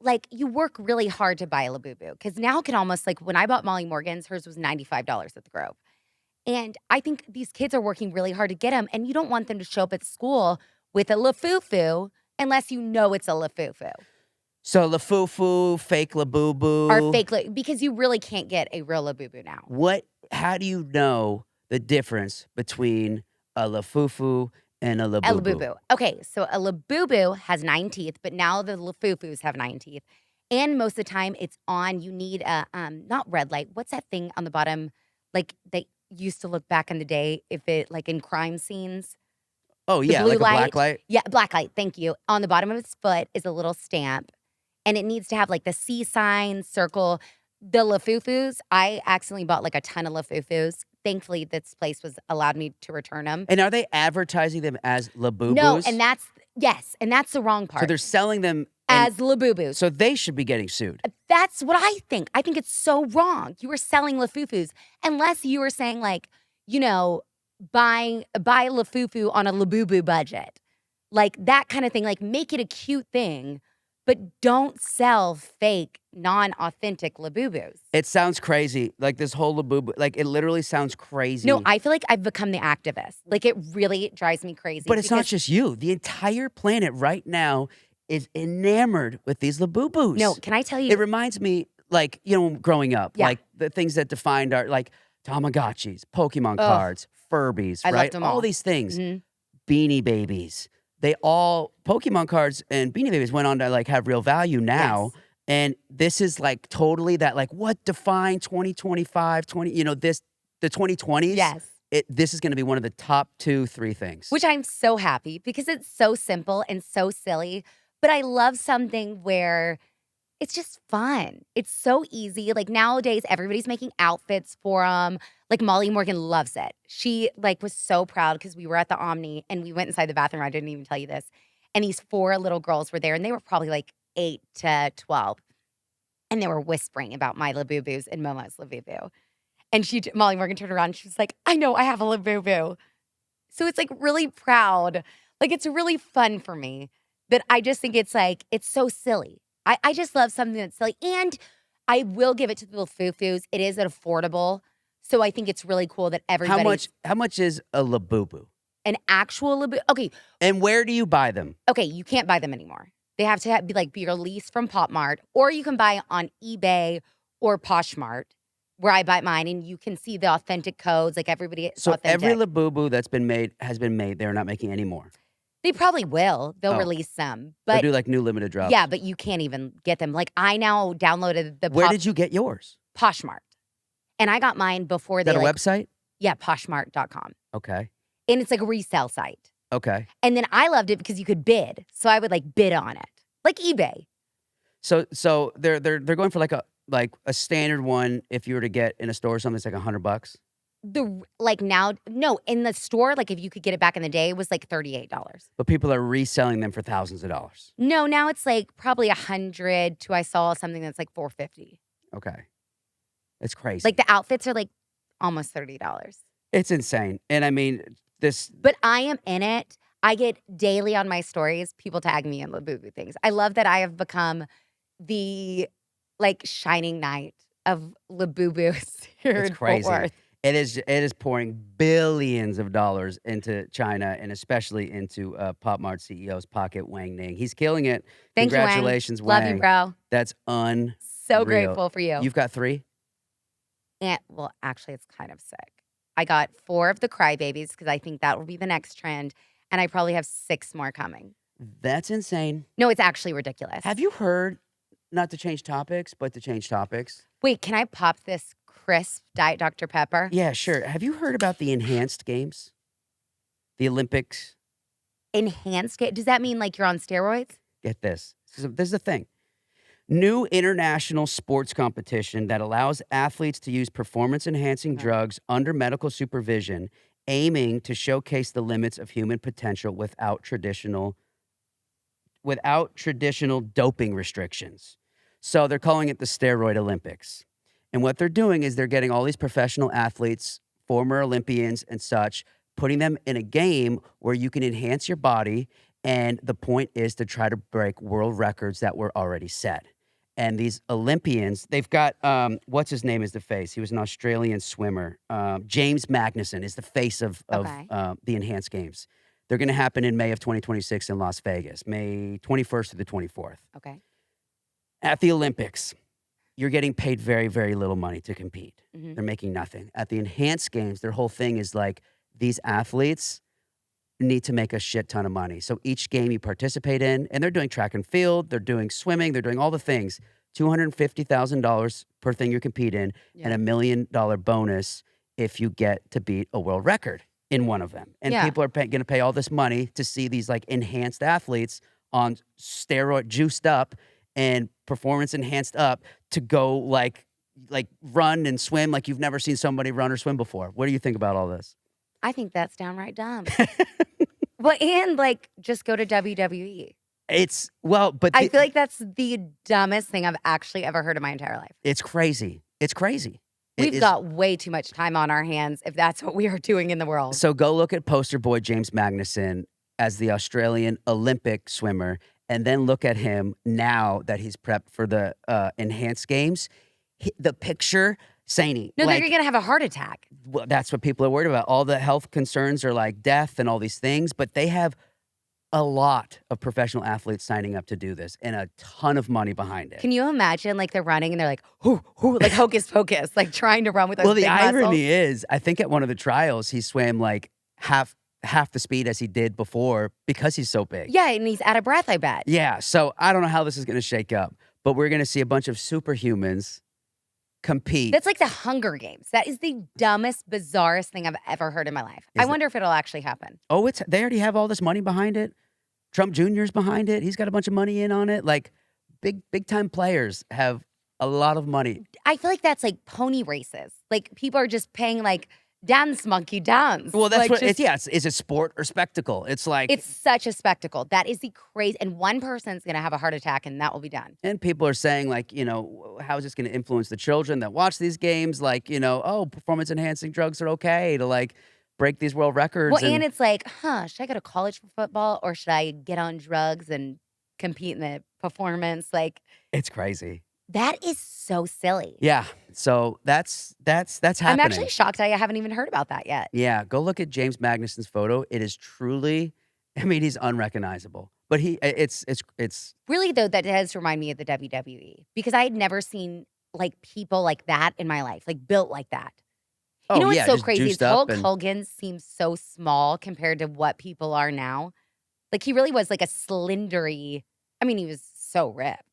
Speaker 1: like you work really hard to buy a Labubu. Because now it can almost like when I bought Molly Morgan's, hers was $95 at the Grove. And I think these kids are working really hard to get them, and you don't want them to show up at school with a lafufu unless you know it's a lafufu.
Speaker 3: So lafufu, fake labubu.
Speaker 1: Or fake, because you really can't get a real labubu now.
Speaker 3: How do you know the difference between a lafufu and a labubu?
Speaker 1: A labubu. Okay, so a labubu has 9 teeth, but now the lafufus have 9 teeth. And most of the time it's on, you need a, not red light. What's that thing on the bottom? Like they used to look back in the day, if it, like in crime scenes.
Speaker 3: Oh, yeah, like a black light?
Speaker 1: Yeah, black light, thank you. On the bottom of its foot is a little stamp. And it needs to have like the C sign, circle. The lafufus, I accidentally bought like a ton of lafufus. Thankfully, this place was allowed me to return them.
Speaker 3: And are they advertising them as labubus?
Speaker 1: No, and that's the wrong part.
Speaker 3: So they're selling them
Speaker 1: as labubus.
Speaker 3: So they should be getting sued.
Speaker 1: That's what I think. I think it's so wrong. You were selling lafufus unless you were saying like, buy lafufu on a labubu budget. Like that kind of thing. Like make it a cute thing, but don't sell fake, non-authentic labubus.
Speaker 3: It sounds crazy. Like this whole labubu, like it literally sounds crazy.
Speaker 1: No, I feel like I've become the activist. Like it really drives me crazy.
Speaker 3: But it's not just you. The entire planet right now is enamored with these labubus.
Speaker 1: No, can I tell you?
Speaker 3: It reminds me, like, growing up,
Speaker 1: Yeah.
Speaker 3: like the things that defined our, like Tamagotchis, Pokemon cards, Furbies,
Speaker 1: I
Speaker 3: right?
Speaker 1: loved them all.
Speaker 3: These things.
Speaker 1: Mhm.
Speaker 3: Beanie Babies. Pokemon cards and Beanie Babies went on to like have real value now.
Speaker 1: Yes.
Speaker 3: And this is like totally that, like, what defined 2025, the 2020s?
Speaker 1: Yes.
Speaker 3: This is going to be one of the top 2-3 things.
Speaker 1: Which I'm so happy because it's so simple and so silly. But I love something where it's just fun. It's so easy. Like nowadays, everybody's making outfits for them. Like Molly Morgan loves it. She like was so proud because we were at the Omni and we went inside the bathroom. I didn't even tell you this. And these 4 little girls were there and they were probably like 8 to 12. And they were whispering about my labubus and Momo's labubu. And Molly Morgan turned around and she was like, I know, I have a labubu. So it's like really proud. Like it's really fun for me. But I just think it's like, it's so silly. I just love something that's silly. And I will give it to the lafufus. It is affordable. So I think it's really cool that everybody.
Speaker 3: How much is a labubu?
Speaker 1: An actual labubu? Okay.
Speaker 3: And where do you buy them?
Speaker 1: Okay, you can't buy them anymore. They have to be released from Pop Mart, or you can buy on eBay or Poshmark, where I buy mine, and you can see the authentic codes. Like everybody,
Speaker 3: So
Speaker 1: authentic.
Speaker 3: every labubu that's been made has been made. They're not making any more.
Speaker 1: They probably will. They'll release some, but
Speaker 3: They do like new limited drops.
Speaker 1: yeah, but you can't even get them. Like I now downloaded the.
Speaker 3: Where did you get yours?
Speaker 1: Poshmark, and I got mine before
Speaker 3: Is
Speaker 1: they.
Speaker 3: that a website?
Speaker 1: Yeah, Poshmark.com,
Speaker 3: Okay.
Speaker 1: and it's like a resale site.
Speaker 3: Okay.
Speaker 1: And then I loved it because you could bid, so I would like bid on it, like eBay.
Speaker 3: So they're going for like a standard one. If you were to get in a store or something, it's like $100.
Speaker 1: In the store, like if you could get it back in the day, it was like $38.
Speaker 3: But people are reselling them for thousands of dollars.
Speaker 1: No, now it's like probably $100 to I saw something that's like $450.
Speaker 3: Okay. It's crazy.
Speaker 1: Like the outfits are like almost $30.
Speaker 3: It's insane. And I mean, this.
Speaker 1: But I am in it. I get daily on my stories, people tag me in labubu things. I love that I have become the like shining knight of labubus here
Speaker 3: It's
Speaker 1: in
Speaker 3: crazy.
Speaker 1: Fort Worth.
Speaker 3: It is pouring billions of dollars into China and especially into Pop Mart CEO's pocket, Wang Ning. He's killing it.
Speaker 1: Thank
Speaker 3: Congratulations,
Speaker 1: you, Wang.
Speaker 3: Wang.
Speaker 1: Love you, bro.
Speaker 3: That's unreal.
Speaker 1: So grateful for you.
Speaker 3: You've got 3?
Speaker 1: And well, actually, it's kind of sick. I got 4 of the crybabies because I think that will be the next trend. And I probably have 6 more coming.
Speaker 3: That's insane.
Speaker 1: No, it's actually ridiculous.
Speaker 3: Have you heard, not to change topics, but to change topics?
Speaker 1: Wait, can I pop this crisp Diet Dr. Pepper?
Speaker 3: Yeah, sure. Have you heard about the enhanced games? The Olympics?
Speaker 1: Enhanced? Does that mean like you're on steroids?
Speaker 3: Get this. This is the thing. New international sports competition that allows athletes to use performance-enhancing drugs under medical supervision, aiming to showcase the limits of human potential without traditional doping restrictions. So they're calling it the Steroid Olympics. And what they're doing is they're getting all these professional athletes, former Olympians and such, putting them in a game where you can enhance your body. And the point is to try to break world records that were already set. And these Olympians, they've got, what's his name is the face? He was an Australian swimmer. James Magnuson is the face of the Enhanced Games. They're going to happen in May of 2026 in Las Vegas, May 21st to the 24th.
Speaker 1: Okay.
Speaker 3: At the Olympics, you're getting paid very, very little money to compete.
Speaker 1: Mm-hmm.
Speaker 3: They're making nothing. At the Enhanced Games, their whole thing is like, these athletes need to make a shit ton of money. So each game you participate in, and they're doing track and field, they're doing swimming, they're doing all the things, $250,000 per thing you compete in, and $1 million bonus if you get to beat a world record in one of them. And people are going to pay all this money to see these like enhanced athletes on steroid juiced up and performance enhanced up to go like run and swim like you've never seen somebody run or swim before. What do you think about all this?
Speaker 1: I think that's downright dumb. Well, and like just go to WWE.
Speaker 3: But
Speaker 1: I feel like that's the dumbest thing I've actually ever heard in my entire life.
Speaker 3: It's crazy. It's crazy.
Speaker 1: We've got way too much time on our hands if that's what we are doing in the world.
Speaker 3: So go look at poster boy James Magnuson as the Australian Olympic swimmer, and then look at him now that he's prepped for the Enhanced Games. The picture, Sainty.
Speaker 1: No, they're going to have a heart attack.
Speaker 3: Well, that's what people are worried about. All the health concerns are like death and all these things, but they have a lot of professional athletes signing up to do this and a ton of money behind it.
Speaker 1: Can you imagine like they're running and they're like, hoo, hoo, like hocus pocus, like trying to run with those big muscles?
Speaker 3: Well, the irony is, I think at one of the trials, he swam like half the speed as he did before because he's so big.
Speaker 1: Yeah, and he's out of breath, I bet.
Speaker 3: Yeah, so I don't know how this is going to shake up, but we're going to see a bunch of superhumans compete.
Speaker 1: That's like the Hunger Games. That is the dumbest, bizarrest thing I've ever heard in my life. I wonder if it'll actually happen.
Speaker 3: Oh, they already have all this money behind it. Trump Jr.'s behind it. He's got a bunch of money in on it. Like big time players have a lot of money.
Speaker 1: I feel like that's like pony races. Like people are just paying like dance monkey dance.
Speaker 3: Well, that's
Speaker 1: like
Speaker 3: what it's a sport or spectacle. It's like
Speaker 1: it's such a spectacle. That is the crazy, and one person's gonna have a heart attack and that will be done.
Speaker 3: And people are saying like, how is this gonna influence the children that watch these games? Like, performance enhancing drugs are okay to like break these world records.
Speaker 1: Well, and it's like, should I go to college for football or should I get on drugs and compete in the performance? Like
Speaker 3: it's crazy.
Speaker 1: That is so silly.
Speaker 3: Yeah. So that's happening.
Speaker 1: I'm actually shocked I haven't even heard about that yet.
Speaker 3: Yeah. Go look at James Magnuson's photo. It is truly, he's unrecognizable. But it's
Speaker 1: really though, that does remind me of the WWE because I had never seen like people like that in my life, like built like that. You know what's so crazy is Hulk Hogan seems so small compared to what people are now. Like he really was like a slendery. He was so ripped.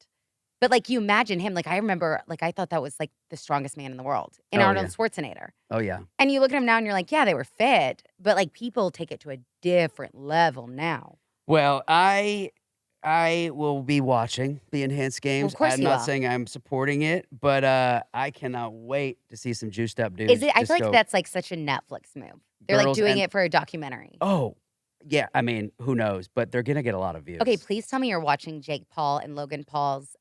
Speaker 1: But like you imagine him, like I remember, like I thought that was like the strongest man in the world, in Arnold Schwarzenegger.
Speaker 3: Oh yeah.
Speaker 1: And you look at him now and you're like, yeah, they were fit, but like people take it to a different level now.
Speaker 3: Well, I will be watching the Enhanced Games.
Speaker 1: Well, of course
Speaker 3: I'm not saying I'm supporting it, but I cannot wait to see some juiced up dudes.
Speaker 1: Is it? I feel like that's like such a Netflix move. They're like doing it for a documentary.
Speaker 3: Oh, yeah. Who knows? But they're gonna get a lot of views.
Speaker 1: Okay, please tell me you're watching Jake Paul and Logan Paul's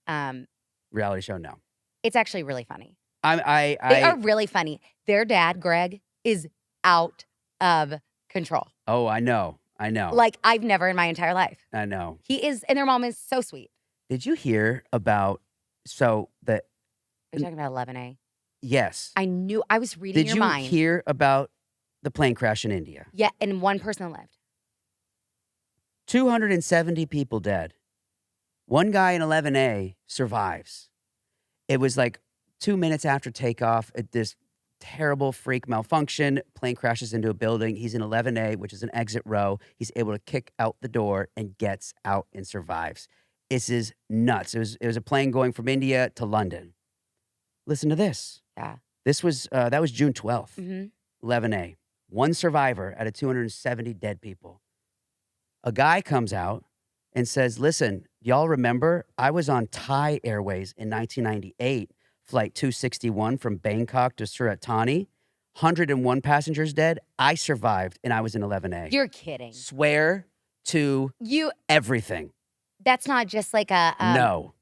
Speaker 3: reality show. No,
Speaker 1: it's actually really funny.
Speaker 3: They
Speaker 1: are really funny. Their dad, Greg, is out of control.
Speaker 3: Oh, I know.
Speaker 1: Like I've never in my entire life.
Speaker 3: I know.
Speaker 1: He is, and their mom is so sweet.
Speaker 3: Did you hear about
Speaker 1: You're talking about 11A?
Speaker 3: Yes.
Speaker 1: I knew. I was reading your mind.
Speaker 3: Did you hear about the plane crash in India?
Speaker 1: Yeah, and one person lived.
Speaker 3: 270 people dead. One guy in 11A survives. It was like 2 minutes after takeoff, this terrible freak malfunction. Plane crashes into a building. He's in 11A, which is an exit row. He's able to kick out the door and gets out and survives. This is nuts. It was a plane going from India to London. Listen to this.
Speaker 1: Yeah.
Speaker 3: That was June 12th.
Speaker 1: Mm-hmm.
Speaker 3: 11A. One survivor out of 270 dead people. A guy comes out and says, listen, y'all remember I was on Thai Airways in 1998, flight 261 from Bangkok to Surat Thani. 101 passengers dead. I survived and I was in 11A.
Speaker 1: You're kidding.
Speaker 3: Swear to everything.
Speaker 1: That's not just like a...
Speaker 3: no.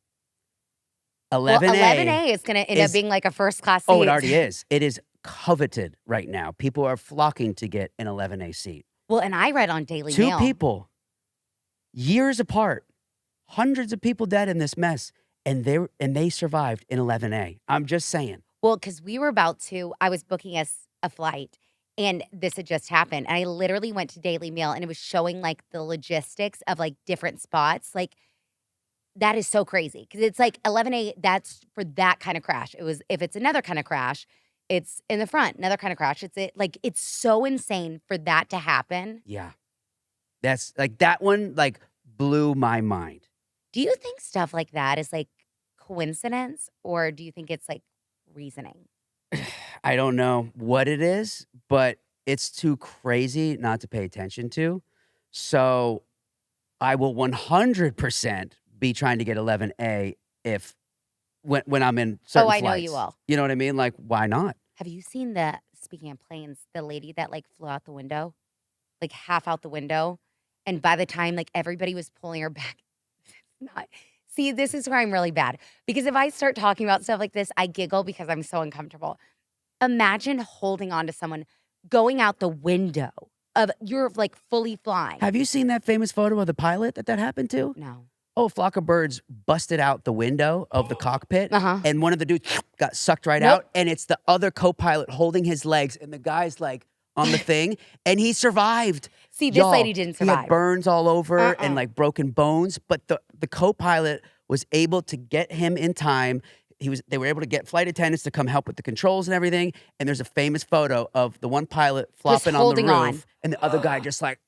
Speaker 3: 11A.
Speaker 1: Well, 11A is going to end up being like a first class seat.
Speaker 3: Oh, it already is. It is coveted right now. People are flocking to get an 11A seat.
Speaker 1: Well, and I read on Daily Mail.
Speaker 3: 2 people, years apart, hundreds of people dead in this mess. and they survived in 11A. I'm just saying.
Speaker 1: Well, because I was booking us a flight and this had just happened. And I literally went to Daily Mail and it was showing like the logistics of like different spots. Like that is so crazy because it's like 11A, that's for that kind of crash. If it's another kind of crash, it's in the front, another kind of crash. It's so insane for that to happen.
Speaker 3: Yeah. That's like that one like blew my mind.
Speaker 1: Do you think stuff like that is like coincidence or do you think it's like reasoning?
Speaker 3: I don't know what it is, but it's too crazy not to pay attention to. So I will 100% be trying to get 11A when I'm in certain
Speaker 1: I
Speaker 3: flights.
Speaker 1: know you will.
Speaker 3: You know what I mean? Like, why not?
Speaker 1: Have you seen speaking of planes, the lady that like flew out the window, like half out the window? And by the time like everybody was pulling her back, see, this is where I'm really bad. Because if I start talking about stuff like this, I giggle because I'm so uncomfortable. Imagine holding on to someone going out the window of you're like fully flying.
Speaker 3: Have you seen that famous photo of the pilot that happened to?
Speaker 1: No.
Speaker 3: Oh, a flock of birds busted out the window of the cockpit, and one of the dudes got sucked right out, and it's the other co-pilot holding his legs, and the guy's like on the thing, and he survived.
Speaker 1: See, this lady didn't survive.
Speaker 3: He had burns all over and like broken bones, but the co-pilot was able to get him in time. They were able to get flight attendants to come help with the controls and everything. And there's a famous photo of the one pilot flopping on the roof and the other guy just like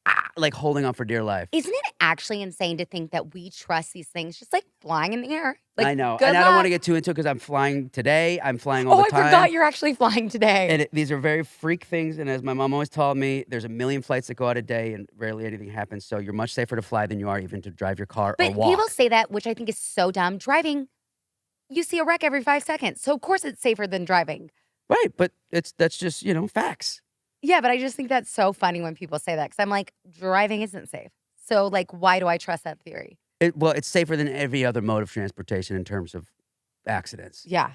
Speaker 3: holding on for dear life.
Speaker 1: Isn't it actually insane to think that we trust these things just like flying in the air? Like,
Speaker 3: I know. And I don't want to get too into it because I'm flying today. I'm flying all the time.
Speaker 1: I forgot you're actually flying today.
Speaker 3: And these are very freak things. And as my mom always told me, there's a million flights that go out a day and rarely anything happens. So you're much safer to fly than you are even to drive your car or walk.
Speaker 1: But people say that, which I think is so dumb. Driving, you see a wreck every 5 seconds. So of course it's safer than driving.
Speaker 3: Right. But that's just, facts.
Speaker 1: Yeah, but I just think that's so funny when people say that. Because I'm like, driving isn't safe. So like, why do I trust that theory?
Speaker 3: It's safer than every other mode of transportation in terms of accidents.
Speaker 1: Yeah.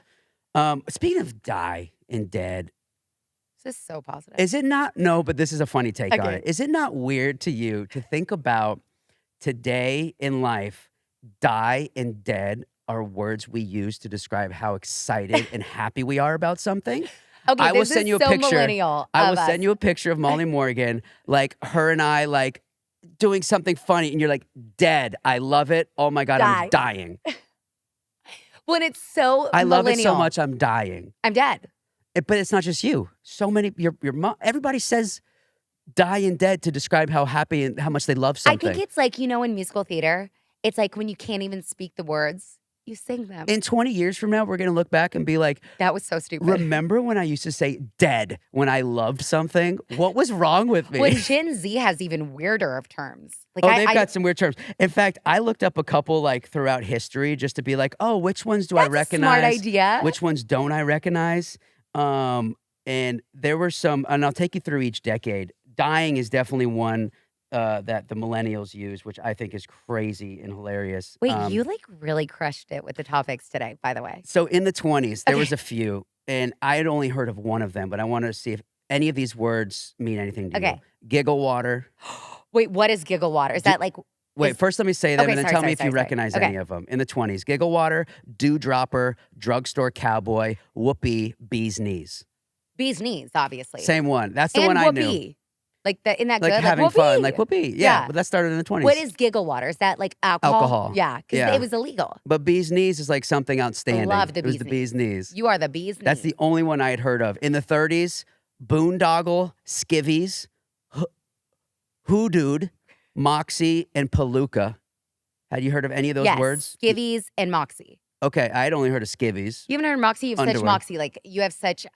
Speaker 3: Speaking of die and dead.
Speaker 1: This is so positive.
Speaker 3: Is it not? No, but this is a funny take on it. Is it not weird to you to think about today in life, die and dead are words we use to describe how excited and happy we are about something?
Speaker 1: Okay,
Speaker 3: I will send you a picture.
Speaker 1: Millennial
Speaker 3: I will send you a picture of Molly Morgan, like her and I, like doing something funny, and you're like, dead. I love it. Oh my God, I'm dying.
Speaker 1: When it's so
Speaker 3: I love it
Speaker 1: millennial.
Speaker 3: so much, I'm dying.
Speaker 1: I'm dead.
Speaker 3: But it's not just you. So many, your mom, everybody says die and dead to describe how happy and how much they love something.
Speaker 1: I think it's like, in musical theater, it's like when you can't even speak the words, you sing them.
Speaker 3: In 20 years from now, we're going to look back and be like,
Speaker 1: that was so stupid.
Speaker 3: Remember when I used to say dead when I loved something? What was wrong with me?
Speaker 1: When Gen Z has even weirder of terms.
Speaker 3: Like they've got some weird terms. In fact, I looked up a couple like throughout history just to be like, oh, which ones do I recognize?
Speaker 1: That's a smart idea.
Speaker 3: Which ones don't I recognize? And there were some, and I'll take you through each decade. Dying is definitely one that the millennials use, which I think is crazy and hilarious.
Speaker 1: Wait, you like really crushed it with the topics today, by the way.
Speaker 3: So in the 20s, there was a few, and I had only heard of one of them, but I wanted to see if any of these words mean anything to you. Giggle water.
Speaker 1: Wait, what is giggle water? Is that like...
Speaker 3: Wait, first let me say them and then tell me if you recognize any of them. In the 20s, giggle water, dewdropper, drugstore cowboy, whoopee, bee's knees.
Speaker 1: Bee's knees, obviously.
Speaker 3: Same one. That's the
Speaker 1: and
Speaker 3: one I
Speaker 1: whoopee.
Speaker 3: knew.
Speaker 1: Like that, isn't that
Speaker 3: like
Speaker 1: good?
Speaker 3: Having
Speaker 1: like
Speaker 3: fun, like whoopee. Yeah, but that started in the 20s.
Speaker 1: What is giggle water? Is that like alcohol? Yeah, because it was illegal.
Speaker 3: But bee's knees is like something outstanding.
Speaker 1: I love the bee's knees.
Speaker 3: It was the bee's knees.
Speaker 1: You are the bee's knees.
Speaker 3: That's the only one I had heard of. In the 30s, boondoggle, skivvies, hoodooed, moxie, and palooka. Had you heard of any of those words?
Speaker 1: Skivvies and moxie.
Speaker 3: Okay, I had only heard of skivvies.
Speaker 1: You haven't heard of moxie? You have such moxie. Like, you have such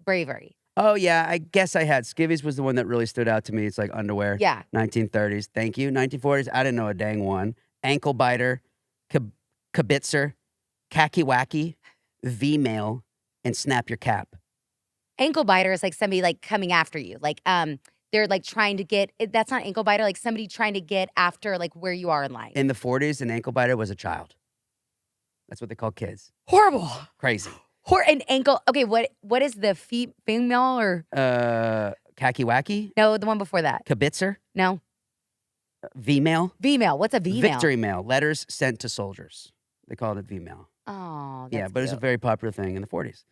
Speaker 1: bravery.
Speaker 3: Oh, yeah, I guess I had. Skivvies was the one that really stood out to me. It's like underwear.
Speaker 1: Yeah.
Speaker 3: 1930s. Thank you. 1940s, I didn't know a dang one. Ankle biter, kibitzer, khaki wacky, V-mail, and snap your cap.
Speaker 1: Ankle biter is like somebody like coming after you. Like, they're like trying to get, that's not ankle biter, like somebody trying to get after like where you are in life.
Speaker 3: In the 40s, an ankle biter was a child. That's what they call kids.
Speaker 1: Horrible.
Speaker 3: Crazy.
Speaker 1: An ankle. Okay, what is the female or?
Speaker 3: Khaki wacky?
Speaker 1: No, the one before that.
Speaker 3: Kibitzer?
Speaker 1: No.
Speaker 3: V-mail?
Speaker 1: V-mail. What's a V-mail?
Speaker 3: Victory mail. Letters sent to soldiers. They called it female.
Speaker 1: Oh, that's
Speaker 3: Yeah, but it was a
Speaker 1: cute.
Speaker 3: very popular thing in the 40s.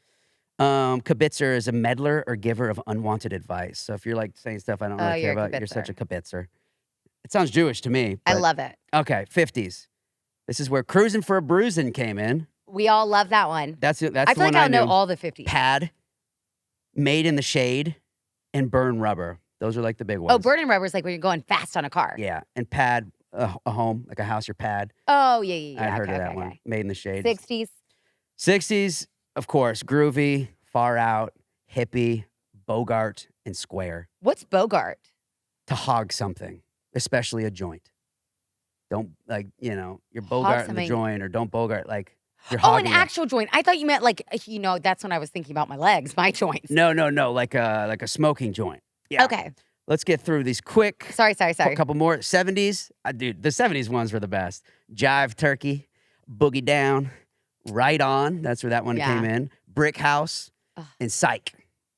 Speaker 3: Kibitzer is a meddler or giver of unwanted advice. So if you're like saying stuff I don't really care
Speaker 1: you're a
Speaker 3: about, you're such a
Speaker 1: kibitzer.
Speaker 3: kibitzer. It sounds Jewish to me.
Speaker 1: I
Speaker 3: but-
Speaker 1: love it.
Speaker 3: Okay, 50s. This is where cruising for a bruising came in.
Speaker 1: We all love that one.
Speaker 3: That's
Speaker 1: I
Speaker 3: the
Speaker 1: feel
Speaker 3: one
Speaker 1: like
Speaker 3: I
Speaker 1: I'll know
Speaker 3: knew.
Speaker 1: all the 50s.
Speaker 3: Pad, made in the shade, and burn rubber. Those are like the big ones.
Speaker 1: Oh, burning rubber is like when you're going fast on a car.
Speaker 3: Yeah, and pad, a home, like a house, your pad.
Speaker 1: Oh, yeah.
Speaker 3: I'd heard
Speaker 1: okay,
Speaker 3: of that
Speaker 1: okay,
Speaker 3: one.
Speaker 1: okay.
Speaker 3: Made in the shade.
Speaker 1: 60s.
Speaker 3: 60s, of course, groovy, far out, hippie, Bogart, and square.
Speaker 1: What's Bogart?
Speaker 3: To hog something, especially a joint. Don't you're Bogart in the
Speaker 1: something.
Speaker 3: joint, or don't Bogart like you're
Speaker 1: Oh, an
Speaker 3: hogging it.
Speaker 1: actual joint. I thought you meant like, that's when I was thinking about my legs, my joints.
Speaker 3: No, like a smoking joint. Yeah.
Speaker 1: Okay.
Speaker 3: Let's get through these quick.
Speaker 1: Sorry.
Speaker 3: A couple more. 70s. Dude, the 70s ones were the best. Jive Turkey, Boogie Down, Right On. That's where that one
Speaker 1: Yeah.
Speaker 3: came in. Brick House,
Speaker 1: Ugh.
Speaker 3: and Psych.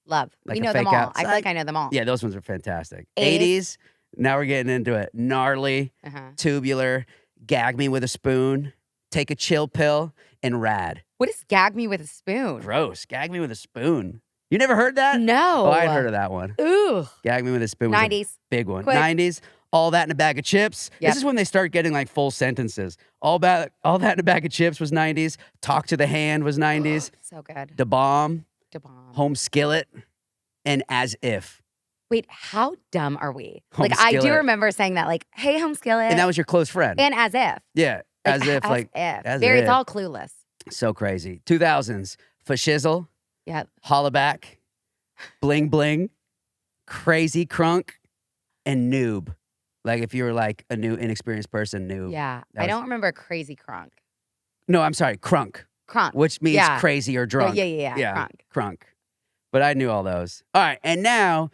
Speaker 1: Love.
Speaker 3: Like
Speaker 1: we
Speaker 3: a
Speaker 1: know them
Speaker 3: fake
Speaker 1: all.
Speaker 3: out
Speaker 1: I feel like
Speaker 3: side.
Speaker 1: I know them all.
Speaker 3: Yeah, those ones are fantastic.
Speaker 1: 80s.
Speaker 3: 80s. Now we're getting into it. Gnarly,
Speaker 1: Uh-huh.
Speaker 3: Tubular, Gag Me with a Spoon, Take a Chill Pill, and Rad.
Speaker 1: What is gag me with a spoon?
Speaker 3: Gross. Gag Me with a Spoon. You never heard that?
Speaker 1: No.
Speaker 3: Oh, I'd heard of that one.
Speaker 1: Ooh.
Speaker 3: Gag Me with a Spoon was a
Speaker 1: 90s.
Speaker 3: big one.
Speaker 1: Quick.
Speaker 3: 90s, All That in a Bag of Chips.
Speaker 1: Yep.
Speaker 3: This is when they start getting like full sentences. All That in a Bag of Chips was 90s. Talk to the Hand was 90s.
Speaker 1: So good.
Speaker 3: Da Bomb,
Speaker 1: Da bomb.
Speaker 3: Home Skillet, and As If.
Speaker 1: Wait, how dumb are we?
Speaker 3: Home
Speaker 1: like, I do
Speaker 3: skillet.
Speaker 1: remember saying that, like, hey, home skillet.
Speaker 3: And that was your close friend.
Speaker 1: And as if.
Speaker 3: Yeah. As if.
Speaker 1: As
Speaker 3: As
Speaker 1: It's all clueless.
Speaker 3: So crazy. 2000s. Fashizzle,
Speaker 1: Yeah.
Speaker 3: Hollaback, Bling Bling, Crazy Crunk, and Noob. Like if you were like a new inexperienced person, Noob.
Speaker 1: Yeah.
Speaker 3: That
Speaker 1: I
Speaker 3: was-
Speaker 1: don't remember Crazy Crunk.
Speaker 3: No, I'm sorry, Crunk,
Speaker 1: Crunk.
Speaker 3: which means
Speaker 1: Yeah.
Speaker 3: crazy or drunk.
Speaker 1: Yeah. Crunk.
Speaker 3: Crunk. But I knew all those. All right, and now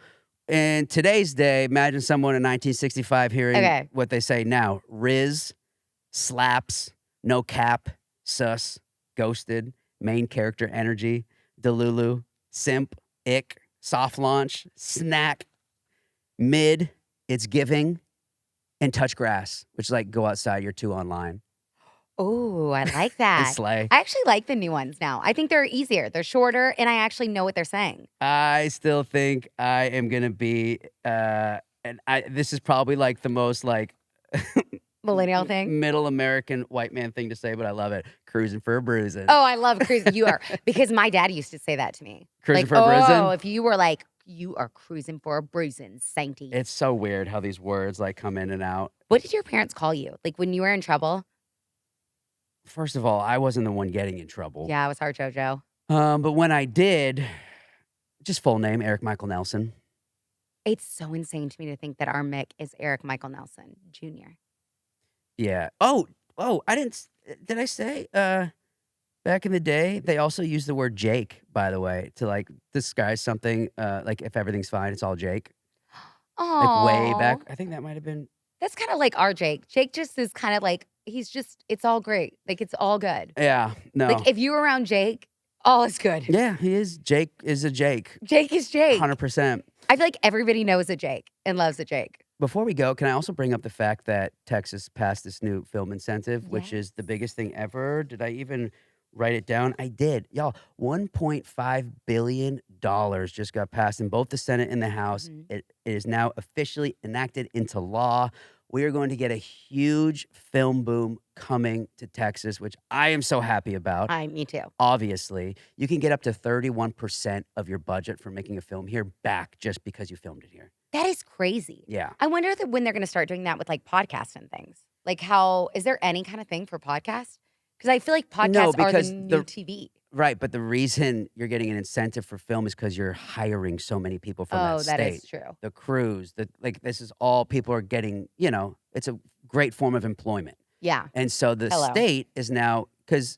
Speaker 3: in today's day, imagine someone in 1965 hearing
Speaker 1: Okay.
Speaker 3: what they say now: Riz, slaps, no cap, sus, ghosted, main character energy, Delulu, simp, ick, soft launch, snack, mid, it's giving, and touch grass, which is like go outside, you're too online.
Speaker 1: Oh, I like
Speaker 3: And
Speaker 1: that.
Speaker 3: slay.
Speaker 1: I actually like the new ones now. I think they're easier. They're shorter, and I actually know what they're saying.
Speaker 3: I still think I am gonna be, this is probably like the most like
Speaker 1: Millennial thing.
Speaker 3: middle American white man thing to say, but I love it. Cruising for a bruising.
Speaker 1: Oh, I love cruising. You are. Because my dad used to say that to me.
Speaker 3: Cruising
Speaker 1: like,
Speaker 3: for a bruising?
Speaker 1: Oh, if you were like, you are cruising for a bruising, Sainty.
Speaker 3: It's so weird how these words like come in and out.
Speaker 1: What did your parents call you? Like when you were in trouble?
Speaker 3: First of all, I wasn't the one getting in trouble.
Speaker 1: Yeah, it was hard, JoJo.
Speaker 3: But when I did, just full name, Eric Michael Nelson.
Speaker 1: It's so insane to me to think that our Mick is Eric Michael Nelson Jr.
Speaker 3: Yeah. Oh, I didn't, did I say, back in the day, they also used the word Jake, by the way, to like disguise something, like if everything's fine, it's all Jake.
Speaker 1: Oh,
Speaker 3: Like way back. I think that might have been,
Speaker 1: That's kind of like our Jake. Jake just is kind of like, it's all great. Like it's all good.
Speaker 3: yeah, no.
Speaker 1: Like if you were around Jake, all is good.
Speaker 3: Yeah, he is. Jake is a Jake.
Speaker 1: Jake is Jake.
Speaker 3: 100%.
Speaker 1: I feel like everybody knows a Jake and loves a Jake.
Speaker 3: Before we go, can I also bring up the fact that Texas passed this new film incentive, which is the biggest thing ever? Did I even write it down? I did. Y'all, $1.5 billion just got passed in both the Senate and the House.
Speaker 1: Mhm.
Speaker 3: It is now officially enacted into law. We are going to get a huge film boom coming to Texas, which I am so happy about.
Speaker 1: Me too.
Speaker 3: Obviously, you can get up to 31% of your budget for making a film here back just because you filmed it here.
Speaker 1: That is crazy.
Speaker 3: Yeah.
Speaker 1: I wonder when they're going to start doing that with like podcasts and things. Like is there any kind of thing for podcasts? Because I feel like podcasts are the
Speaker 3: because
Speaker 1: new TV.
Speaker 3: Right, but the reason you're getting an incentive for film is because you're hiring so many people from that state.
Speaker 1: That is true.
Speaker 3: The crews, this is all people are getting, it's a great form of employment.
Speaker 1: Yeah.
Speaker 3: And so the
Speaker 1: Hello.
Speaker 3: state is now, because,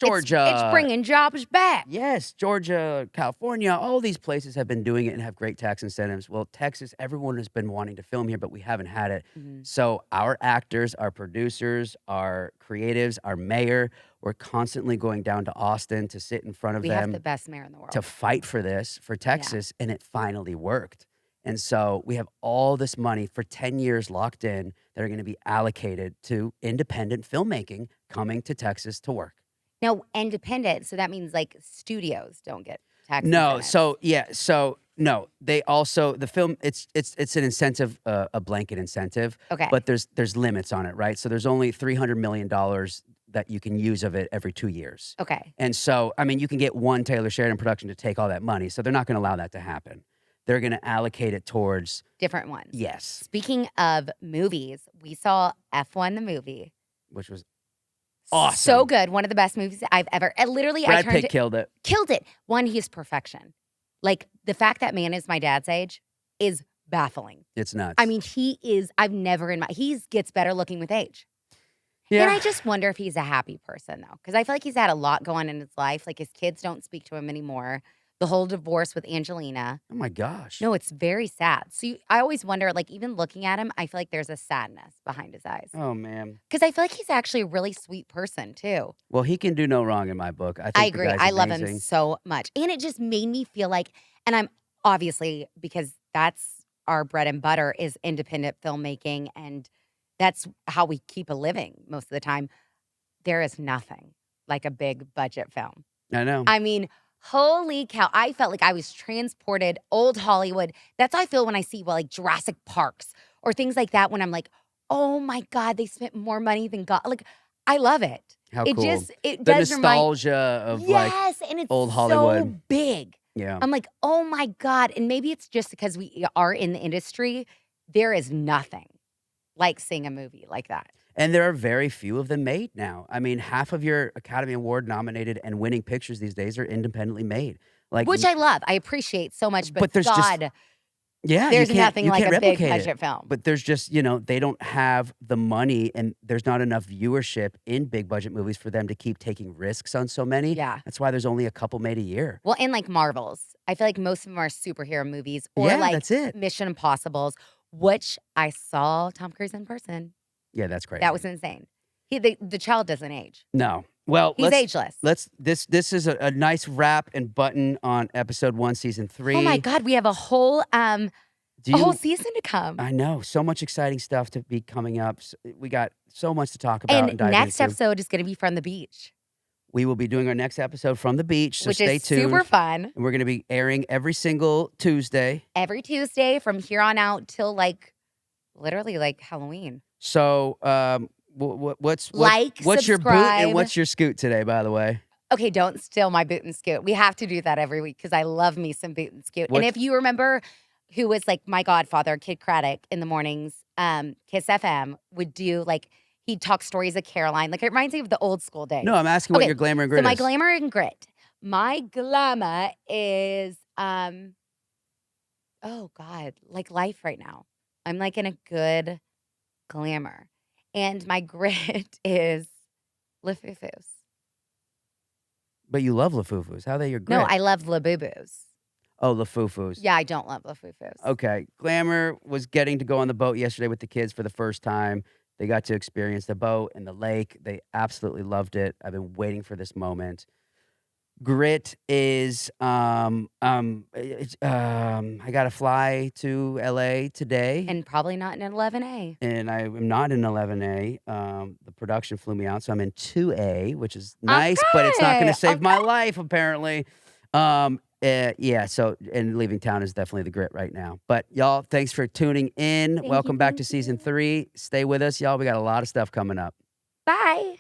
Speaker 3: Georgia.
Speaker 1: It's bringing jobs back.
Speaker 3: Yes, Georgia, California, all these places have been doing it and have great tax incentives. Well, Texas, everyone has been wanting to film here, but we haven't had it.
Speaker 1: Mhm.
Speaker 3: So our actors, our producers, our creatives, our mayor, we're constantly going down to Austin to sit in front of
Speaker 1: We
Speaker 3: them
Speaker 1: have the best mayor in the world.
Speaker 3: to fight for this, for Texas, and it finally worked. And so we have all this money for 10 years locked in that are going to be allocated to independent filmmaking coming to Texas to work.
Speaker 1: Now, independent, so that means like studios don't get tax
Speaker 3: No,
Speaker 1: incentives.
Speaker 3: no. They also the film. It's an incentive, a blanket incentive.
Speaker 1: Okay.
Speaker 3: But there's limits on it, right? So there's only $300 million that you can use of it every 2 years.
Speaker 1: Okay.
Speaker 3: And so, I mean, you can get one Taylor Sheridan production to take all that money. So they're not going to allow that to happen. They're going to allocate it towards
Speaker 1: Different ones.
Speaker 3: yes,
Speaker 1: Speaking of movies, we saw F1 the movie.
Speaker 3: which was awesome.
Speaker 1: So good. One of the best movies I've ever. Literally,
Speaker 3: Brad
Speaker 1: I turned
Speaker 3: Pitt killed it.
Speaker 1: Killed it. One, he's perfection. Like the fact that man is my dad's age is baffling.
Speaker 3: It's nuts.
Speaker 1: I mean, he gets better looking with age.
Speaker 3: yeah.
Speaker 1: And I just wonder if he's a happy person though. Because I feel like he's had a lot going on in his life. Like his kids don't speak to him anymore. The whole divorce with Angelina.
Speaker 3: Oh my gosh.
Speaker 1: No, it's very sad. So I always wonder, like even looking at him, I feel like there's a sadness behind his eyes.
Speaker 3: Oh man.
Speaker 1: Because I feel like he's actually a really sweet person too.
Speaker 3: Well, he can do no wrong in my book. I think
Speaker 1: I
Speaker 3: the
Speaker 1: agree.
Speaker 3: guy's
Speaker 1: I love him
Speaker 3: amazing.
Speaker 1: so much. And it just made me feel like, and I'm obviously, because that's our bread and butter is independent filmmaking. And that's how we keep a living most of the time. There is nothing like a big budget film.
Speaker 3: I know.
Speaker 1: I mean, holy cow. I felt like I was transported old Hollywood. That's how I feel when I see like Jurassic Parks or things like that when I'm like, oh my God, they spent more money than God. Like, I love it.
Speaker 3: How
Speaker 1: it
Speaker 3: cool.
Speaker 1: It
Speaker 3: the
Speaker 1: does
Speaker 3: nostalgia of like
Speaker 1: yes, and it's
Speaker 3: old Hollywood.
Speaker 1: so big.
Speaker 3: Yeah.
Speaker 1: I'm like, oh my God. And maybe it's just because we are in the industry. There is nothing like seeing a movie like that.
Speaker 3: And there are very few of them made now. I mean, half of your Academy Award nominated and winning pictures these days are independently made. Like,
Speaker 1: Which I love. I appreciate so much. But
Speaker 3: there's just-
Speaker 1: God,
Speaker 3: yeah,
Speaker 1: there's
Speaker 3: you can't-
Speaker 1: nothing
Speaker 3: you
Speaker 1: like
Speaker 3: can't
Speaker 1: a big
Speaker 3: replicate it.
Speaker 1: budget film.
Speaker 3: But there's just, they don't have the money and there's not enough viewership in big budget movies for them to keep taking risks on so many.
Speaker 1: Yeah.
Speaker 3: That's why there's only a couple made a year.
Speaker 1: Well, and like Marvels. I feel like most of them are superhero movies or
Speaker 3: Yeah,
Speaker 1: like
Speaker 3: that's it.
Speaker 1: Mission Impossibles, which I saw Tom Cruise in person.
Speaker 3: Yeah, that's crazy.
Speaker 1: That was insane. The child doesn't age.
Speaker 3: No. Well,
Speaker 1: He's ageless.
Speaker 3: This is a nice wrap and button on episode 1, season 3.
Speaker 1: Oh my God, we have a whole season to come.
Speaker 3: I know. So much exciting stuff to be coming up. We got so much to talk about and dive
Speaker 1: next
Speaker 3: into.
Speaker 1: episode is going to be from the beach.
Speaker 3: We will be doing our next episode from the beach, so
Speaker 1: which
Speaker 3: stay
Speaker 1: is
Speaker 3: tuned.
Speaker 1: super fun.
Speaker 3: And we're going to be airing every single Tuesday.
Speaker 1: Every Tuesday from here on out till literally Halloween.
Speaker 3: So, what's your boot
Speaker 1: subscribe.
Speaker 3: and what's your scoot today, by the way?
Speaker 1: Okay, don't steal my boot and scoot. We have to do that every week because I love me some boot and scoot. And if you remember who was like my godfather, Kid Craddock, in the mornings, Kiss FM would do he'd talk stories of Caroline. Like it reminds me of the old school days.
Speaker 3: No, I'm asking what your glamour and grit
Speaker 1: so my
Speaker 3: is.
Speaker 1: glamour and grit. My glamour is oh God, like life right now. I'm like in a good glamour. And my grit is Lafufus.
Speaker 3: But you love Lafufus. How are they your grit?
Speaker 1: No, I love Labubus.
Speaker 3: Oh, Lafufus.
Speaker 1: Yeah, I don't love Lafufus.
Speaker 3: Okay. Glamour was getting to go on the boat yesterday with the kids for the first time. They got to experience the boat and the lake. They absolutely loved it. I've been waiting for this moment. Grit is I got to fly to LA today.
Speaker 1: And probably not in 11A.
Speaker 3: And I am not in 11A. The production flew me out, so I'm in 2A, which is nice, but it's not going to save my life, apparently. Yeah, so, and leaving town is definitely the grit right now. But y'all, thanks for tuning in. Welcome back to season 3. Stay with us, y'all. We got a lot of stuff coming up.
Speaker 1: Bye.